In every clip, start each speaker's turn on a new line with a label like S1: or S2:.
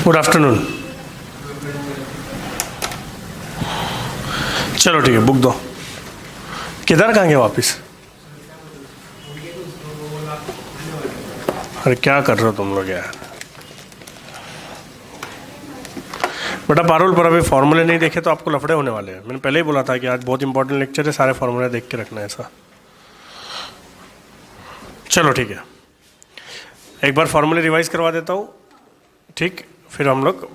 S1: Good afternoon. चलो ठीक है, बुक दो। किधर कहाँ गए वापिस? अरे क्या कर रहे हो तुम लोग यार? बेटा पारुल, पर अभी फॉर्मूले नहीं देखे तो आपको लफड़े होने वाले हैं। मैंने पहले ही बोला था कि आज बहुत इंपॉर्टेंट लेक्चर है, सारे फॉर्मूले देख के रखना है ऐसा। चलो ठीक है, एक बार फॉर्मूले रिवाइज करवा देता हूँ, ठीक? फिर हम लोग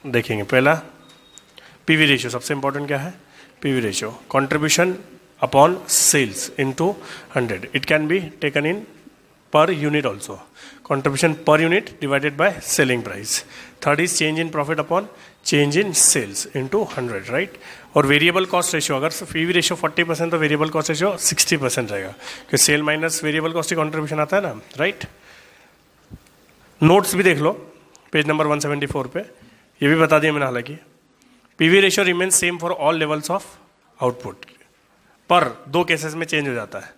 S1: देखेंगे। पहला पीवी रेशियो, सबसे इंपॉर्टेंट क्या है? PV ratio, contribution upon sales into 100। It can be taken in per unit also. Contribution per unit divided by selling price. Third is change in profit upon change in sales into 100, right? और variable cost ratio, अगर PV ratio 40% तो variable cost ratio 60% रहेगा, क्योंकि sale minus variable cost की contribution आता है ना, right? Notes भी देख लो पेज नंबर 174 पे, ये भी बता दिया मैंने हालांकि। PV ratio remain same for all levels of output, पर दो केसेस में चेंज हो जाता है।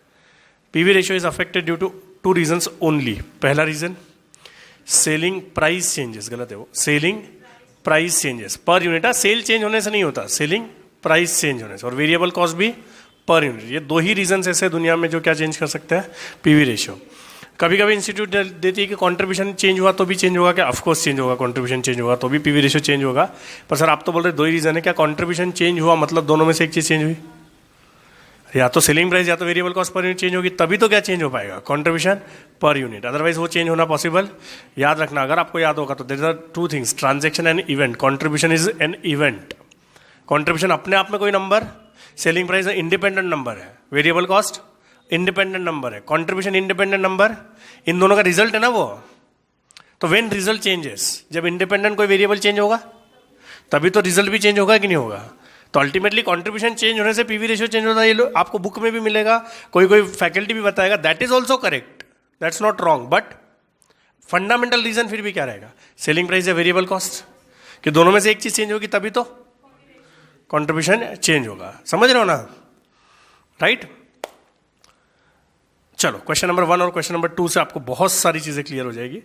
S1: PV ratio is affected due to two reasons only. पहला रीजन, सेलिंग प्राइस चेंजेस, गलत है वो, selling price changes per unit. Sale change होने से नहीं होता, सेलिंग प्राइस चेंज होने से। और वेरिएबल कॉस्ट भी पर यूनिट। ये दो ही रीजन ऐसे दुनिया में जो क्या चेंज कर सकते हैं? PV ratio. कभी कभी इंस्टीट्यूट देती है कि कंट्रीब्यूशन चेंज हुआ तो भी चेंज होगा क्या? ऑफकोर्स चेंज होगा। कंट्रीब्यूशन चेंज होगा तो भी पीवी रेशियो चेंज होगा। पर सर आप तो बोल रहे दो ही रीजन है, क्या कंट्रीब्यूशन चेंज हुआ मतलब दोनों में से एक चीज चेंज हुई? या तो सेलिंग प्राइस या तो variable cost per unit change होगी, तभी तो क्या चेंज हो पाएगा? Contribution per unit. अदरवाइज वो चेंज होना पॉसिबल? याद रखना, अगर आपको याद होगा तो there are two things, transaction and event. Contribution is an event. Contribution अपने आप में कोई number, selling price independent number है, वेरिएबल कॉस्ट इंडिपेंडेंट नंबर है, कंट्रीब्यूशन इंडिपेंडेंट नंबर, इन दोनों का रिजल्ट है ना वो। तो व्हेन रिजल्ट चेंजेस, जब इंडिपेंडेंट कोई वेरिएबल चेंज होगा तभी तो रिजल्ट भी चेंज होगा कि नहीं होगा? तो अल्टीमेटली कंट्रीब्यूशन चेंज होने से पीवी रेशियो चेंज होता है। ये आपको बुक में भी मिलेगा, कोई कोई फैकल्टी भी बताएगा, that is also correct, that's not wrong. But fundamental reason फिर भी क्या रहेगा? सेलिंग प्राइस या वेरिएबल कॉस्ट, कि दोनों में से एक चीज चेंज होगी तभी तो कंट्रीब्यूशन चेंज होगा। समझ रहे हो ना, राइट? चलो क्वेश्चन नंबर 1 और क्वेश्चन नंबर 2 से आपको बहुत सारी चीजें क्लियर हो जाएगी।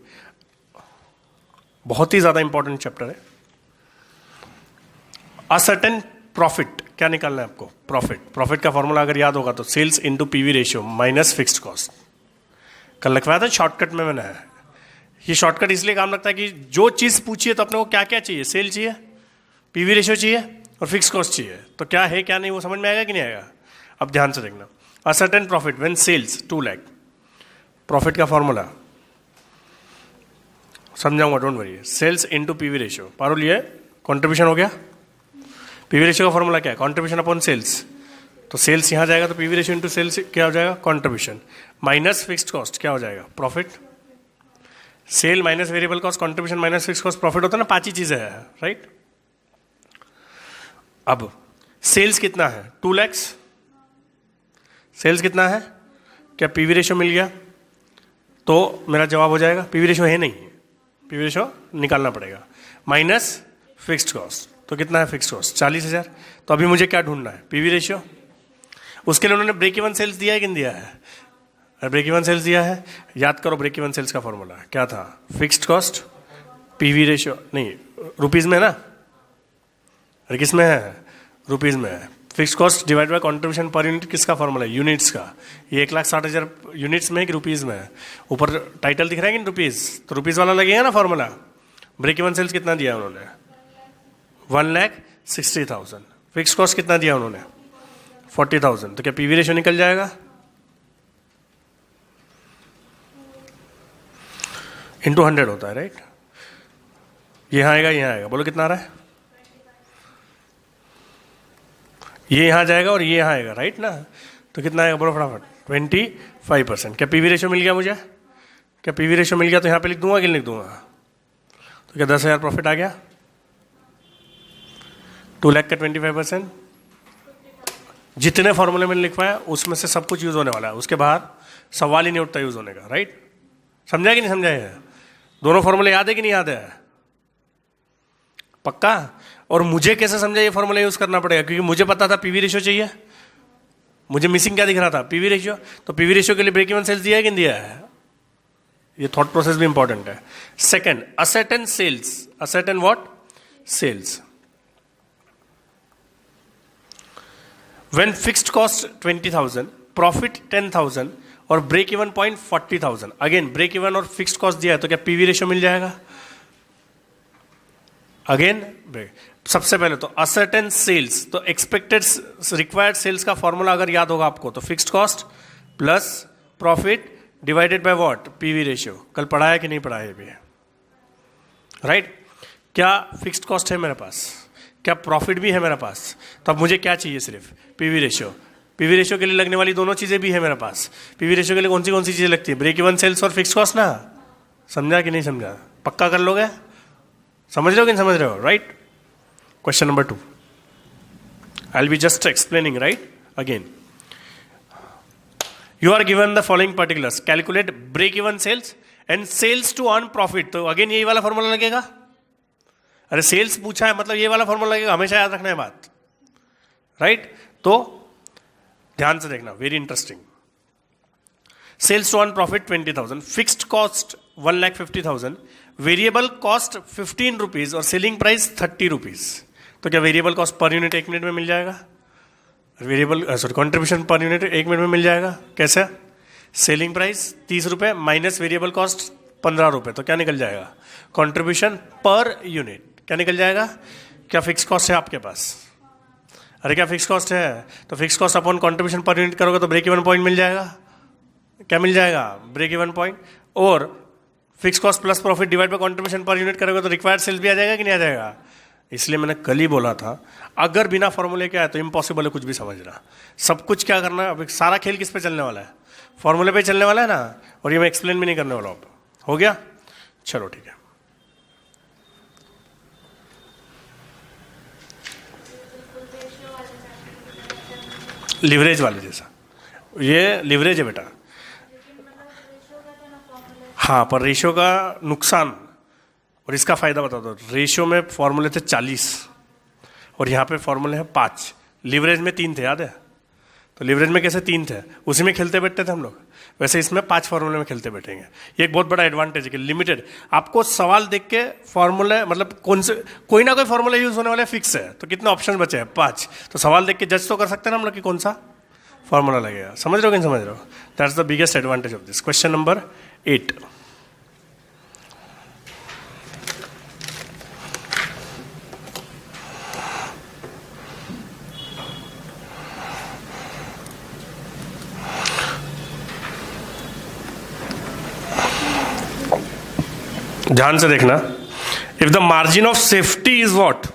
S1: बहुत ही ज्यादा इंपॉर्टेंट चैप्टर है। असर्टेन प्रॉफिट क्या निकालना है आपको? प्रॉफिट का फॉर्मूला अगर याद होगा तो sales into PV ratio minus fixed cost. कल लिखवाया था शॉर्टकट में मैंने। ये शॉर्टकट इसलिए काम लगता है कि जो चीज पूछिए तो अपने को क्या क्या चाहिए? सेल चाहिए, पीवी रेशियो चाहिए और फिक्स कॉस्ट चाहिए। तो क्या है क्या नहीं वो समझ में आएगा कि नहीं आएगा? अब ध्यान से देखना। A certain profit when sales 2 lakh, profit का फॉर्मूला समझाऊंगा, don't worry. Sales into PV ratio. Parul ये कंट्रीब्यूशन हो गया। पीवी रेशियो का फॉर्मूला क्या है? Contribution upon sales. तो सेल्स यहां जाएगा तो पीवी रेशियो इनटू सेल्स क्या हो जाएगा? कंट्रीब्यूशन माइनस फिक्स्ड कॉस्ट क्या हो जाएगा? Profit. Sale minus variable cost, contribution minus fixed cost, profit होता है ना। 5 ही चीजें हैं, राइट? अब सेल्स कितना है? 2 लाख। सेल्स कितना है? क्या पीवी रेशियो मिल गया तो मेरा जवाब हो जाएगा? पीवी रेशियो है नहीं, पीवी रेशियो निकालना पड़ेगा। माइनस फिक्स्ड कॉस्ट, तो कितना है फिक्स्ड कॉस्ट? 40,000। तो अभी मुझे क्या ढूंढना है? PV ratio. उसके लिए उन्होंने ब्रेक इवन सेल्स दिया है कि नहीं दिया है? ब्रेक इवन सेल्स दिया है। याद करो ब्रेक इवन सेल्स का फॉर्मूला क्या था? फिक्स्ड कॉस्ट पीवी रेशियो, नहीं रुपीज में ना, अरे किस में है? रुपीज में है। Fix cost divide by contribution per unit किसका फॉर्मूला है? यूनिट्स का। ये 1,60,000 यूनिट्स में है कि रुपीज में है? ऊपर टाइटल दिख रहा है कि रुपीज, तो रुपीज वाला लगेगा ना फॉर्मूला। ब्रेक इवन सेल्स कितना दिया उन्होंने? 1,60,000। फिक्स कॉस्ट कितना दिया उन्होंने? 40,000। तो क्या पीवी रेशियो निकल जाएगा? इंटू 100 होता है, राइट? यहां आएगा, यहां आएगा, बोलो कितना आ रहा है? ये यहां जाएगा और ये यहां आएगा, राइट ना? तो कितना आएगा बोलो फटाफट? 25%। क्या पीवी रेशियो मिल गया मुझे? क्या पीवी रेशियो मिल गया तो यहां पे लिख दूंगा कि लिख दूंगा? तो क्या 10,000 प्रॉफिट आ गया? 2 लाख का 25%। जितने फॉर्मूले मैंने लिखवाया उसमें से सब कुछ यूज होने वाला है, उसके बाहर सवाल ही नहीं उठता यूज होने का, राइट? समझा कि नहीं समझा? है दोनों फॉर्मूले याद है कि नहीं याद है? पक्का? और मुझे कैसे समझा ये फॉर्मूला यूज करना पड़ेगा? क्योंकि मुझे पता था पीवी रेशियो चाहिए। मुझे मिसिंग क्या दिख रहा था? PV ratio. तो पीवी रेशियो के लिए ब्रेक इवन सेल्स दिया है कि नहीं दिया है? ये थॉट प्रोसेस भी इंपॉर्टेंट है. Second, asset and sales. Asset and what? Sales. When fixed cost 20,000, profit 10,000 और break even point 40,000. Again break even और फिक्स्ड कॉस्ट दिया है तो क्या पीवी रेशियो मिल जाएगा? अगेन सबसे पहले तो असेट एंड सेल्स, तो एक्सपेक्टेड रिक्वायर्ड सेल्स का फॉर्मूला अगर याद होगा आपको तो fixed cost plus profit divided by what? PV ratio. कल पढ़ाया कि नहीं पढ़ाया भी है? राइट. क्या फिक्स्ड कॉस्ट है मेरे पास? क्या प्रॉफिट भी है मेरे पास? तो अब मुझे क्या चाहिए? सिर्फ पीवी रेशियो. पीवी रेशियो के लिए लगने वाली दोनों चीजें भी है मेरे पास. पीवी रेशियो के लिए कौन सी चीजें लगती है? ब्रेक इवन सेल्स और फिक्स कॉस्ट ना. समझा कि नहीं समझा? पक्का कर लोगे? समझ रहे हो कि नहीं समझ रहे हो? Right. Question number 2. I will be just explaining. Right. Again you are given the following particulars. Calculate break even sales and sales to earn profit. तो अगेन यही वाला फॉर्मूला लगेगा. अरे सेल्स पूछा है मतलब ये वाला फॉर्मूला लगेगा. हमेशा याद रखना है बात. राइट. तो ध्यान से देखना, very interesting. Sales to earn profit 20,000, fixed cost 1,50,000, variable cost 15 rupees और सेलिंग प्राइस 30 रुपीज. तो क्या variable cost per unit 1 minute में मिल जाएगा? Variable contribution per unit 1 minute में मिल जाएगा. कैसे? सेलिंग प्राइस 30 रुपए माइनस वेरिएबल कॉस्ट 15 रुपए. तो क्या निकल जाएगा? Contribution per unit. क्या निकल जाएगा? क्या फिक्स कॉस्ट है आपके पास? अरे क्या फिक्स कॉस्ट है? तो fix cost upon contribution per unit करोगे तो ब्रेक इवन पॉइंट मिल जाएगा. क्या मिल जाएगा? Break even point. और fix cost plus profit divide by contribution per unit करोगे तो रिक्वायर्ड सेल्स भी आ जाएगा कि नहीं आ जाएगा? इसलिए मैंने कल ही बोला था अगर बिना फॉर्मूले के आए तो इम्पॉसिबल है कुछ भी समझना. सब कुछ क्या करना है? अब सारा खेल किस पे चलने वाला है? फॉर्मूले पे चलने वाला है ना. और ये मैं एक्सप्लेन भी नहीं करने वाला. अब हो गया? चलो ठीक है. लिवरेज वाले जैसा. ये लिवरेज है बेटा. हाँ, पर रेशियो का नुकसान और इसका फायदा बता दो. रेशियो में फॉर्मूले थे 40 और यहाँ पे फॉर्मूले हैं 5. लिवरेज में 3 थे, याद है? तो लिवरेज में कैसे 3 थे? उसी में खेलते बैठते थे हम लोग. वैसे इसमें 5 फॉर्मूले में खेलते बैठेंगे. ये एक बहुत बड़ा एडवांटेज है कि लिमिटेड. आपको सवाल देख के फॉर्मूले मतलब कोई ना कोई फॉर्मूला यूज होने वाला फिक्स है. तो कितने ऑप्शन बचे हैं? 5. तो सवाल देख के जज तो कर सकते हैं ना हम लोग कि कौन सा फॉर्मूला लगेगा. समझ रहे हो कि नहीं समझ रहे हो? That's the biggest advantage of this. Question number 8. ध्यान से देखना. If the margin of safety is what?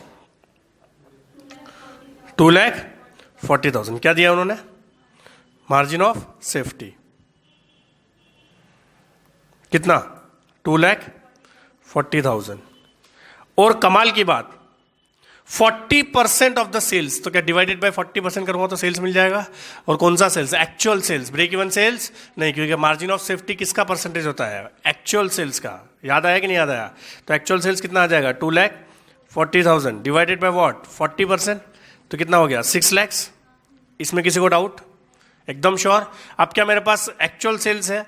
S1: 2,40,000. क्या दिया उन्होंने? मार्जिन ऑफ सेफ्टी कितना? 2,40,000. और कमाल की बात 40% ऑफ द सेल्स. तो क्या डिवाइडेड बाय 40% करूंगा तो सेल्स मिल जाएगा. और कौन सा sales? Actual sales. Break even sales नहीं, क्योंकि मार्जिन ऑफ सेफ्टी किसका परसेंटेज होता है? एक्चुअल सेल्स का. याद आया कि नहीं याद आया? तो एक्चुअल सेल्स कितना आ जाएगा? 2,40,000 डिवाइडेड बाय व्हाट? 40%. तो कितना हो गया? 6 लाख. इसमें किसी को डाउट? एकदम श्योर. अब क्या मेरे पास एक्चुअल सेल्स है,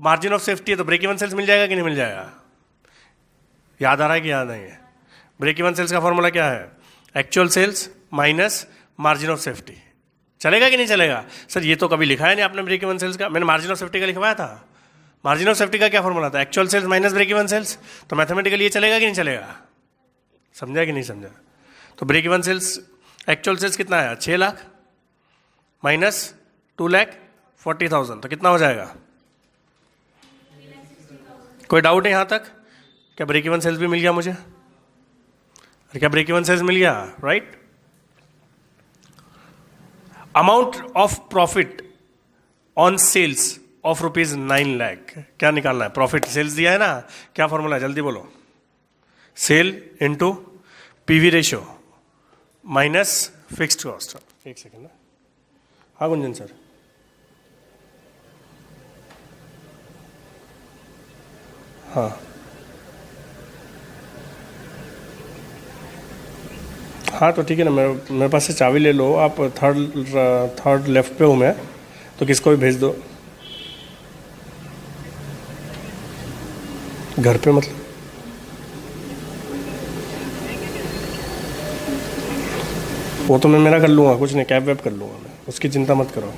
S1: मार्जिन ऑफ सेफ्टी है, तो ब्रेक इवन सेल्स मिल जाएगा कि नहीं मिल जाएगा? याद आ रहा है कि याद नहीं है? ब्रेक इवन सेल्स का फॉर्मूला क्या है? Actual sales minus margin of safety. चलेगा कि नहीं चलेगा? सर ये तो कभी लिखा है नहीं आपने ब्रेक इवन सेल्स का. मैंने मार्जिन ऑफ सेफ्टी का लिखवाया था. मार्जिन ऑफ सेफ्टी का क्या फॉर्मूला था? Actual sales minus break even sales. तो मैथमेटिकली ये चलेगा कि नहीं चलेगा? समझा कि नहीं समझा? तो break even sales actual sales कितना आया? 6 लाख माइनस 2,40,000. तो कितना हो जाएगा? कोई डाउट है यहां तक? क्या ब्रेक इवन सेल्स भी मिल गया मुझे? क्या ब्रेक इवन सेल्स मिल गया? Right. Amount of profit on sales of ₹9 lakh. क्या निकालना है? प्रॉफिट सेल्स दिया है ना. क्या फॉर्मूला है? जल्दी बोलो. Sale into PV ratio minus fixed cost. एक सेकेंड ना. हाँ गुंजन सर. हाँ हाँ तो ठीक है ना. मेरे पास से चाबी ले लो आप. थर्ड लेफ्ट पे हूँ मैं, तो किसको भी भेज दो. घर पे मतलब वो तो मैं मेरा कर लूँगा, कुछ नहीं, कैब वैब कर लूँगा मैं, उसकी चिंता मत करो।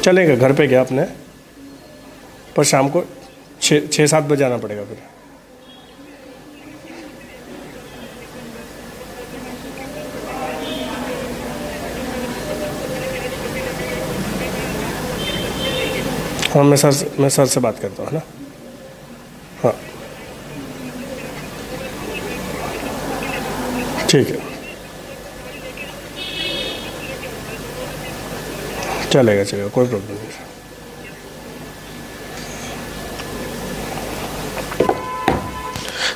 S1: चलेगा, घर पे गया अपने, पर शाम को 6-7 बजे आना पड़ेगा फिर। हाँ, मैं सर से बात करता हूँ, है ना। हाँ ठीक है, चलेगा चलेगा, कोई प्रॉब्लम नहीं।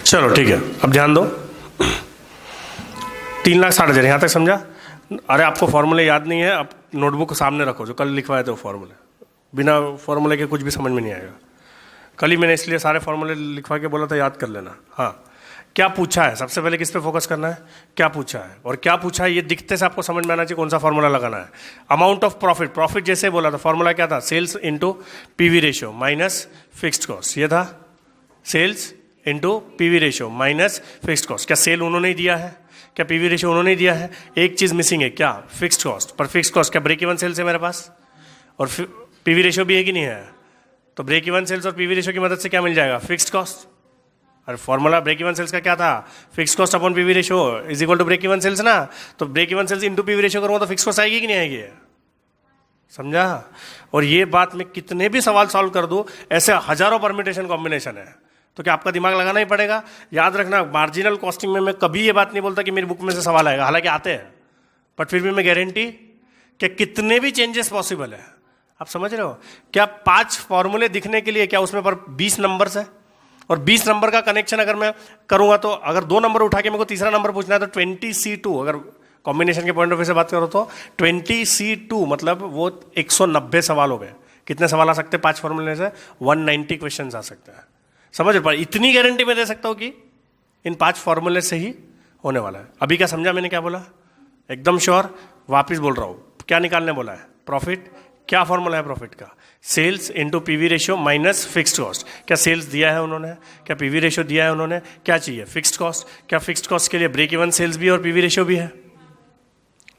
S1: चलो ठीक है, अब ध्यान दो। 3,60,000 यहाँ तक समझा? अरे आपको फॉर्मूले याद नहीं है, आप नोटबुक को सामने रखो, जो कल लिखवाए थे वो फॉर्मूले, बिना फॉर्मूले के कुछ भी समझ में नहीं आएगा। कल ही मैंने इसलिए सारे फॉर्मूले लिखवा के बोला था, याद कर लेना। हाँ, क्या पूछा है, सबसे पहले किस पे फोकस करना है, क्या पूछा है, और क्या पूछा है ये दिखते से आपको समझ में आना चाहिए कौन सा फॉर्मूला लगाना है। अमाउंट ऑफ प्रॉफिट, प्रॉफिट जैसे बोला था, फॉर्मूला क्या था, sales into PV ratio minus fixed cost, ये था sales into PV ratio minus fixed cost. क्या सेल उन्होंने ही दिया है, क्या पीवी रेशियो उन्होंने ही दिया है? एक चीज मिसिंग है, क्या, फिक्स्ड कॉस्ट। पर फिक्स्ड कॉस्ट क्या ब्रेक इवन सेल्स है मेरे पास, और पीवी रेशियो भी है कि नहीं है? तो ब्रेक इवन सेल्स और पीवी रेशियो की मदद से क्या मिल जाएगा, फिक्स्ड कॉस्ट। और फॉर्मूला ब्रेक इवन सेल्स का क्या था, fixed cost upon PV ratio is equal to break even sales ना। तो break even sales into PV ratio करूंगा तो फिक्स्ड कॉस्ट आएगी कि नहीं आएगी, समझा। और ये बात मैं कितने भी सवाल सॉल्व कर दूं, ऐसे हजारों परम्यूटेशन कॉम्बिनेशन है, तो क्या आपका दिमाग लगाना ही पड़ेगा। याद रखना, मार्जिनल कॉस्टिंग में मैं कभी ये बात नहीं बोलता कि मेरी बुक में से सवाल आएगा, हालांकि आते हैं, बट फिर भी मैं गारंटी कि कितने भी चेंजेस पॉसिबल है। आप समझ रहे हो, क्या 5 फॉर्मूले दिखने के लिए क्या उसमें पर 20 नंबर्स है, और 20 नंबर का कनेक्शन अगर मैं करूंगा तो अगर 2 नंबर उठा के मेरे को तीसरा नंबर पूछना है तो 20C2, अगर कॉम्बिनेशन के पॉइंट ऑफ व्यू से बात करो तो 20C2 मतलब वो 190 सवाल हो गए। कितने सवाल आ सकते हैं 5 फॉर्मूले से, 190 क्वेश्चन आ सकते हैं। समझ पर इतनी गारंटी मैं दे सकता हूं कि इन 5 फॉर्मूले से ही होने वाला है। अभी क्या समझा मैंने क्या बोला, एकदम श्योर, वापिस बोल रहा हूं, क्या निकालने बोला है, प्रॉफिट। क्या फॉर्मूला है प्रॉफिट का, sales into PV ratio minus fixed cost. क्या सेल्स दिया है उन्होंने, क्या पीवी रेशियो दिया है उन्होंने, क्या चाहिए फिक्स्ड कॉस्ट। क्या फिक्स्ड कॉस्ट के लिए ब्रेक इवन सेल्स भी और पीवी रेशियो भी है,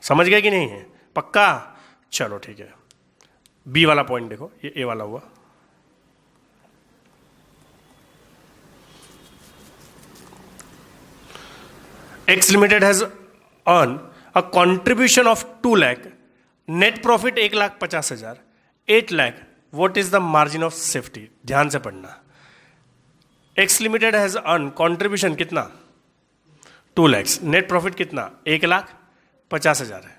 S1: समझ गए कि नहीं है, पक्का। चलो ठीक है, बी वाला पॉइंट देखो, ये ए वाला हुआ। X Limited has earned a contribution of 2 lakh, net profit 1,50,000, 8 lakh. What is the margin of safety? ध्यान से पढ़ना। X Limited has earned contribution कितना, 2 lakhs, net profit कितना, 1,50,000 है,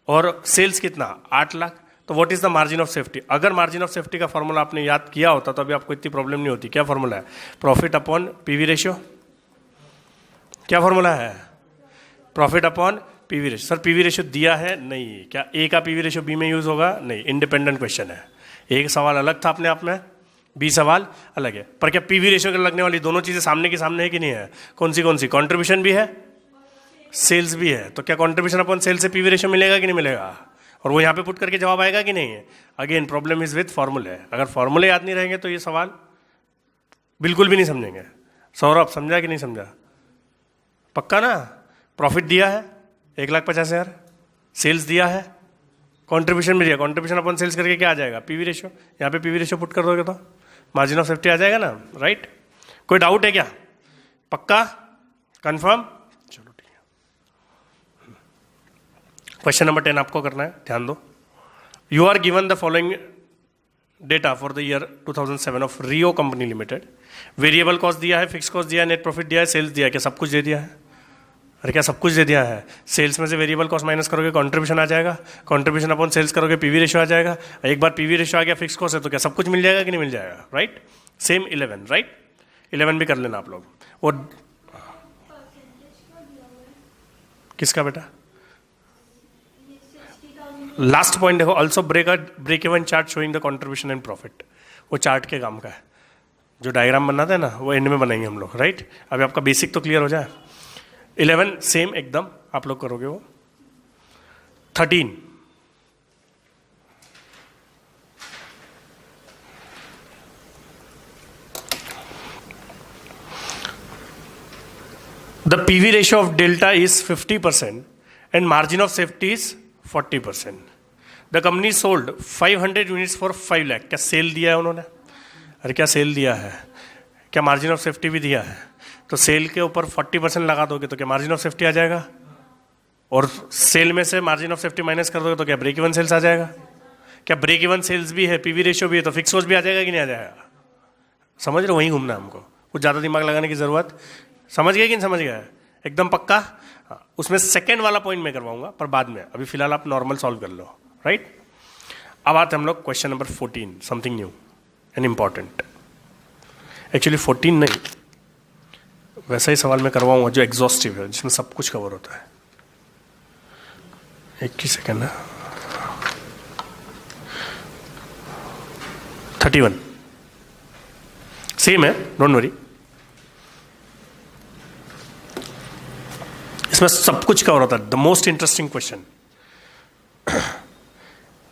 S1: और सेल्स कितना, 8 लाख। तो what is the margin of safety. अगर मार्जिन ऑफ सेफ्टी का फॉर्मूला आपने याद किया होता तो अभी आपको इतनी प्रॉब्लम नहीं होती। क्या फॉर्मूला है, प्रॉफिट अपॉन पीवी रेशियो। क्या फॉर्मूला है, profit upon PV ratio. Sir PV ratio दिया है नहीं, क्या ए का पीवी रेशियो बी में यूज होगा, नहीं, इंडिपेंडेंट क्वेश्चन है। एक सवाल अलग था अपने आप में, बी सवाल अलग है। पर क्या पीवी रेशियो के लगने वाली दोनों चीजें सामने के सामने है कि नहीं है, कौन सी, कंट्रीब्यूशन भी है, सेल्स भी है। तो क्या कंट्रीब्यूशन अपॉन सेल्स से पीवी रेशियो मिलेगा कि नहीं मिलेगा, और वो यहाँ पे पुट करके जवाब आएगा कि नहीं है। अगेन प्रॉब्लम इज विथ फॉर्मूले, अगर फॉर्मूले याद नहीं रहेंगे तो ये सवाल बिल्कुल भी नहीं समझेंगे। सौरभ समझा कि नहीं समझा, पक्का ना। प्रॉफिट दिया है 1,50,000, सेल्स दिया है, कंट्रीब्यूशन भी दिया, कंट्रीब्यूशन अपॉन सेल्स करके क्या आ जाएगा, पीवी रेशियो। यहाँ पे पीवी रेशियो पुट कर दोगे तो मार्जिन ऑफ सेफ्टी आ जाएगा ना, राइट। कोई डाउट है क्या, पक्का, कंफर्म। चलो ठीक है, क्वेश्चन नंबर 10 आपको करना है, ध्यान दो। You are given the following data for the year 2007 of Rio company limited. Variable cost दिया है, फिक्स कॉस्ट दिया है, नेट प्रॉफिट दिया है, सेल्स दिया है। क्या सब कुछ दे दिया है, अरे क्या सब कुछ दे दिया है। सेल्स में से वेरिएबल कॉस्ट माइनस करोगे कंट्रीब्यूशन आ जाएगा, कंट्रीब्यूशन अपॉन सेल्स करोगे पीवी रेशियो आ जाएगा। एक बार पीवी रेशियो आ गया, फिक्स कॉस्ट है, तो क्या सब कुछ मिल जाएगा कि नहीं मिल जाएगा, राइट। सेम 11, राइट, 11 भी कर लेना आप लोग। और किसका बेटा, लास्ट पॉइंट देखो, also break even chart showing the contribution and profit. वो चार्ट के काम का है, जो डायग्राम बनाते हैं ना वो एंड में बनाएंगे हम लोग, राइट। अभी आपका बेसिक तो क्लियर हो जाए। 11 सेम एकदम आप लोग करोगे वो। 13 the PV ratio of delta is 50% and margin of safety is 40%. The company sold 500 units for 5 lakh. क्या सेल दिया है उन्होंने? अरे क्या सेल दिया है? क्या मार्जिन ऑफ सेफ्टी भी दिया है? तो सेल के ऊपर 40% लगा दोगे तो क्या मार्जिन ऑफ सेफ्टी आ जाएगा? और सेल में से मार्जिन ऑफ सेफ्टी माइनस कर दोगे तो क्या ब्रेक इवन सेल्स आ जाएगा? क्या ब्रेक इवन सेल्स भी है, पीवी रेशियो भी है, तो फिक्स कॉस्ट भी आ जाएगा कि नहीं आ जाएगा? समझ रहे हो? वहीं घूमना हमको, कुछ ज़्यादा दिमाग लगाने की ज़रूरत. समझ गए कि नहीं समझ गए? एकदम पक्का. हाँ, उसमें सेकेंड वाला पॉइंट मैं करवाऊंगा पर बाद में. अभी फिलहाल आप नॉर्मल सॉल्व कर लो. राइट. अब आते हम लोग question number 14, something new and important. Actually 14 नहीं, वैसा ही सवाल मैं करवाऊंगा जो एग्जॉस्टिव है, जिसमें सब कुछ कवर होता है. एक ही सेकेंड है. 31 सेम है, डोंट वरी. इसमें सब कुछ कवर होता है. The most interesting question.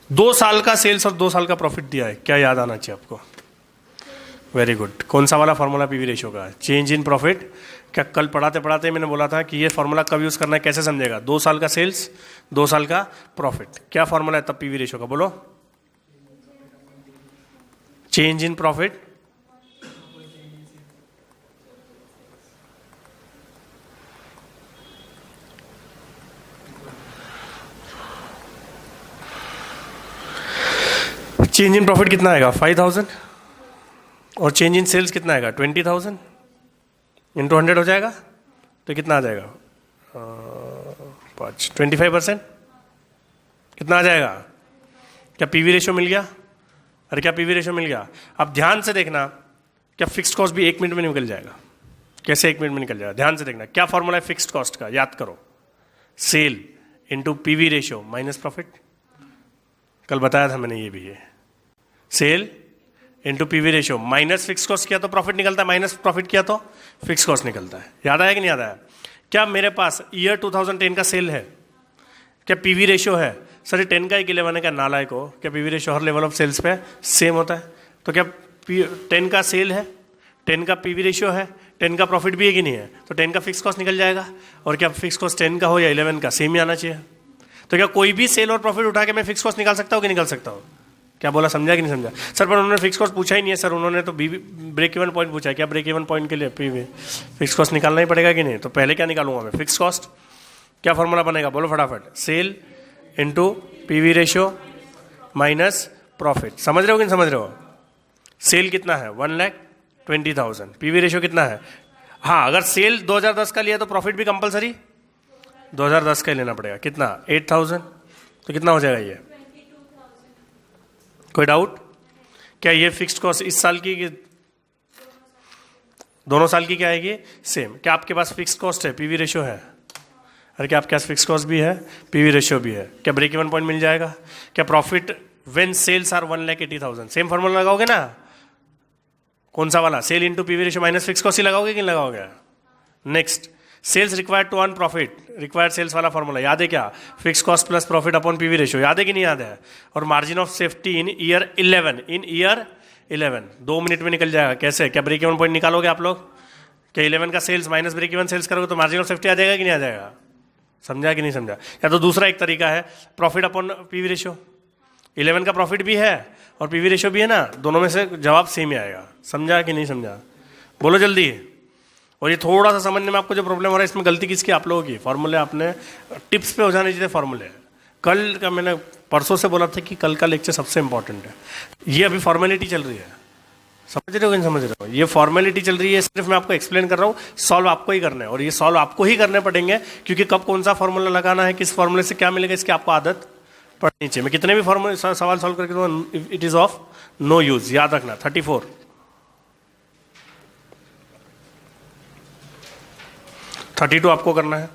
S1: 2 साल का सेल्स और 2 साल का प्रॉफिट दिया है. क्या याद आना चाहिए आपको? Very good. कौन सा वाला फॉर्मूला पीवी रेशियो का है? Change in profit. क्या कल पढ़ाते पढ़ाते मैंने बोला था कि ये फॉर्मूला कब यूज करना है, कैसे समझेगा? 2 साल का सेल्स, 2 साल का प्रॉफिट. क्या फॉर्मूला है तब पीवी रेशियो का? बोलो. Change in profit change in profit कितना आएगा? 5000. और चेंज इन सेल्स कितना आएगा? 20,000 इंटू 100 हो जाएगा तो कितना आ जाएगा? 25% कितना आ जाएगा? क्या पीवी रेशियो मिल गया? अरे क्या पीवी रेशियो मिल गया? अब ध्यान से देखना, क्या फिक्स्ड कॉस्ट भी 1 मिनट में निकल जाएगा? कैसे 1 मिनट में निकल जाएगा? ध्यान से देखना. क्या फॉर्मूला है फिक्स्ड कॉस्ट का? याद करो. Sale into PV ratio minus profit. कल बताया था मैंने ये भी है. Sale into PV ratio minus fix cost किया तो प्रॉफिट निकलता है, माइनस प्रॉफिट किया तो फिक्स कॉस्ट निकलता है. याद आया कि नहीं याद आया? क्या मेरे पास ईयर 2010 का सेल है? क्या पीवी रेशियो है? सर 10 का 11 का नालायक हो. क्या पीवी रेशियो हर लेवल ऑफ सेल्स पे सेम होता है? तो क्या 10 का सेल है, 10 का पीवी रेशियो है, 10 का प्रॉफिट भी है कि नहीं है? तो 10 का फिक्स कॉस्ट निकल जाएगा. और क्या फिक्स कॉस्ट 10 का हो या 11 का, सेम ही आना चाहिए. तो क्या कोई भी सेल और प्रॉफिट उठा के मैं फिक्स कॉस्ट निकाल सकता हूँ कि निकाल सकता हूँ? क्या बोला, समझा कि नहीं समझा? सर पर उन्होंने फिक्स कॉस्ट पूछा ही नहीं है सर. उन्होंने तो ब्रेक इवन पॉइंट पूछा है. क्या ब्रेक इवन पॉइंट के लिए फिक्स कॉस्ट निकालना ही पड़ेगा कि नहीं? तो पहले क्या निकालूंगा मैं? Fix cost. क्या फॉर्मूला बनेगा? बोलो फटाफट. Sale into PV ratio minus profit. समझ रहे हो कि नहीं समझ रहे हो? सेल कितना है? 1,20,000. पीवी रेशियो कितना है? हाँ, अगर सेल 2010 का लिया तो प्रॉफिट भी कंपलसरी 2010 का ही लेना पड़ेगा. कितना? 8,000. तो कितना हो जाएगा ये? कोई डाउट? क्या ये फिक्स्ड कॉस्ट इस साल की कि दोनों साल की क्या आएगी? सेम. क्या आपके पास फिक्स्ड कॉस्ट है, पीवी रेशियो है? अरे क्या आपके पास फिक्स्ड कॉस्ट भी है, पीवी रेशियो भी है? क्या ब्रेक इवन पॉइंट मिल जाएगा? क्या profit when sales are 1,80,000? Same formula लगाओगे ना? कौन सा वाला? Sale into PV ratio minus fix cost ही लगाओगे कि नहीं लगाओगे? Next, sales required to earn profit. Required sales वाला फॉर्मूला याद है क्या? Fix cost plus profit upon PV ratio. याद है कि नहीं याद है? और margin of safety in year 11. In year 11 2 minute में निकल जाएगा. कैसे? क्या ब्रेक इवन पॉइंट निकालोगे आप लोग? क्या 11 का sales minus break even sales करोगे तो मार्जिन ऑफ सेफ्टी आ जाएगा कि नहीं आ जाएगा? समझा कि नहीं समझा? या तो दूसरा एक तरीका है प्रॉफिट अपॉन पीवी रेशियो. 11 का प्रॉफिट भी है और पीवी रेशियो भी है ना, दोनों में से जवाब सेम ही आएगा. समझा कि नहीं समझा? बोलो जल्दी. और ये थोड़ा सा समझने में आपको जो प्रॉब्लम हो रहा है, इसमें गलती किसकी? आप लोगों की. फॉर्मूले आपने टिप्स पे हो जाने चाहिए फॉर्मूले. कल का मैंने परसों से बोला था कि कल का लेक्चर सबसे इंपॉर्टेंट है. ये अभी फॉर्मेलिटी चल रही है. समझ रहे हो कि नहीं समझ रहे हो? ये फॉर्मेलिटी चल रही है, सिर्फ मैं आपको एक्सप्लेन कर रहा हूँ. सॉल्व आपको ही करना है और ये सॉल्व आपको ही करने पड़ेंगे, क्योंकि कब कौन सा फॉर्मूला लगाना है, किस फॉर्मूले से क्या मिलेगा, इसकी आपको आदत पड़नी चाहिए. मैं कितने भी फॉर्मूले सवाल सॉल्व करके दूँ, it is of no use. याद रखना. 34 32 आपको करना है,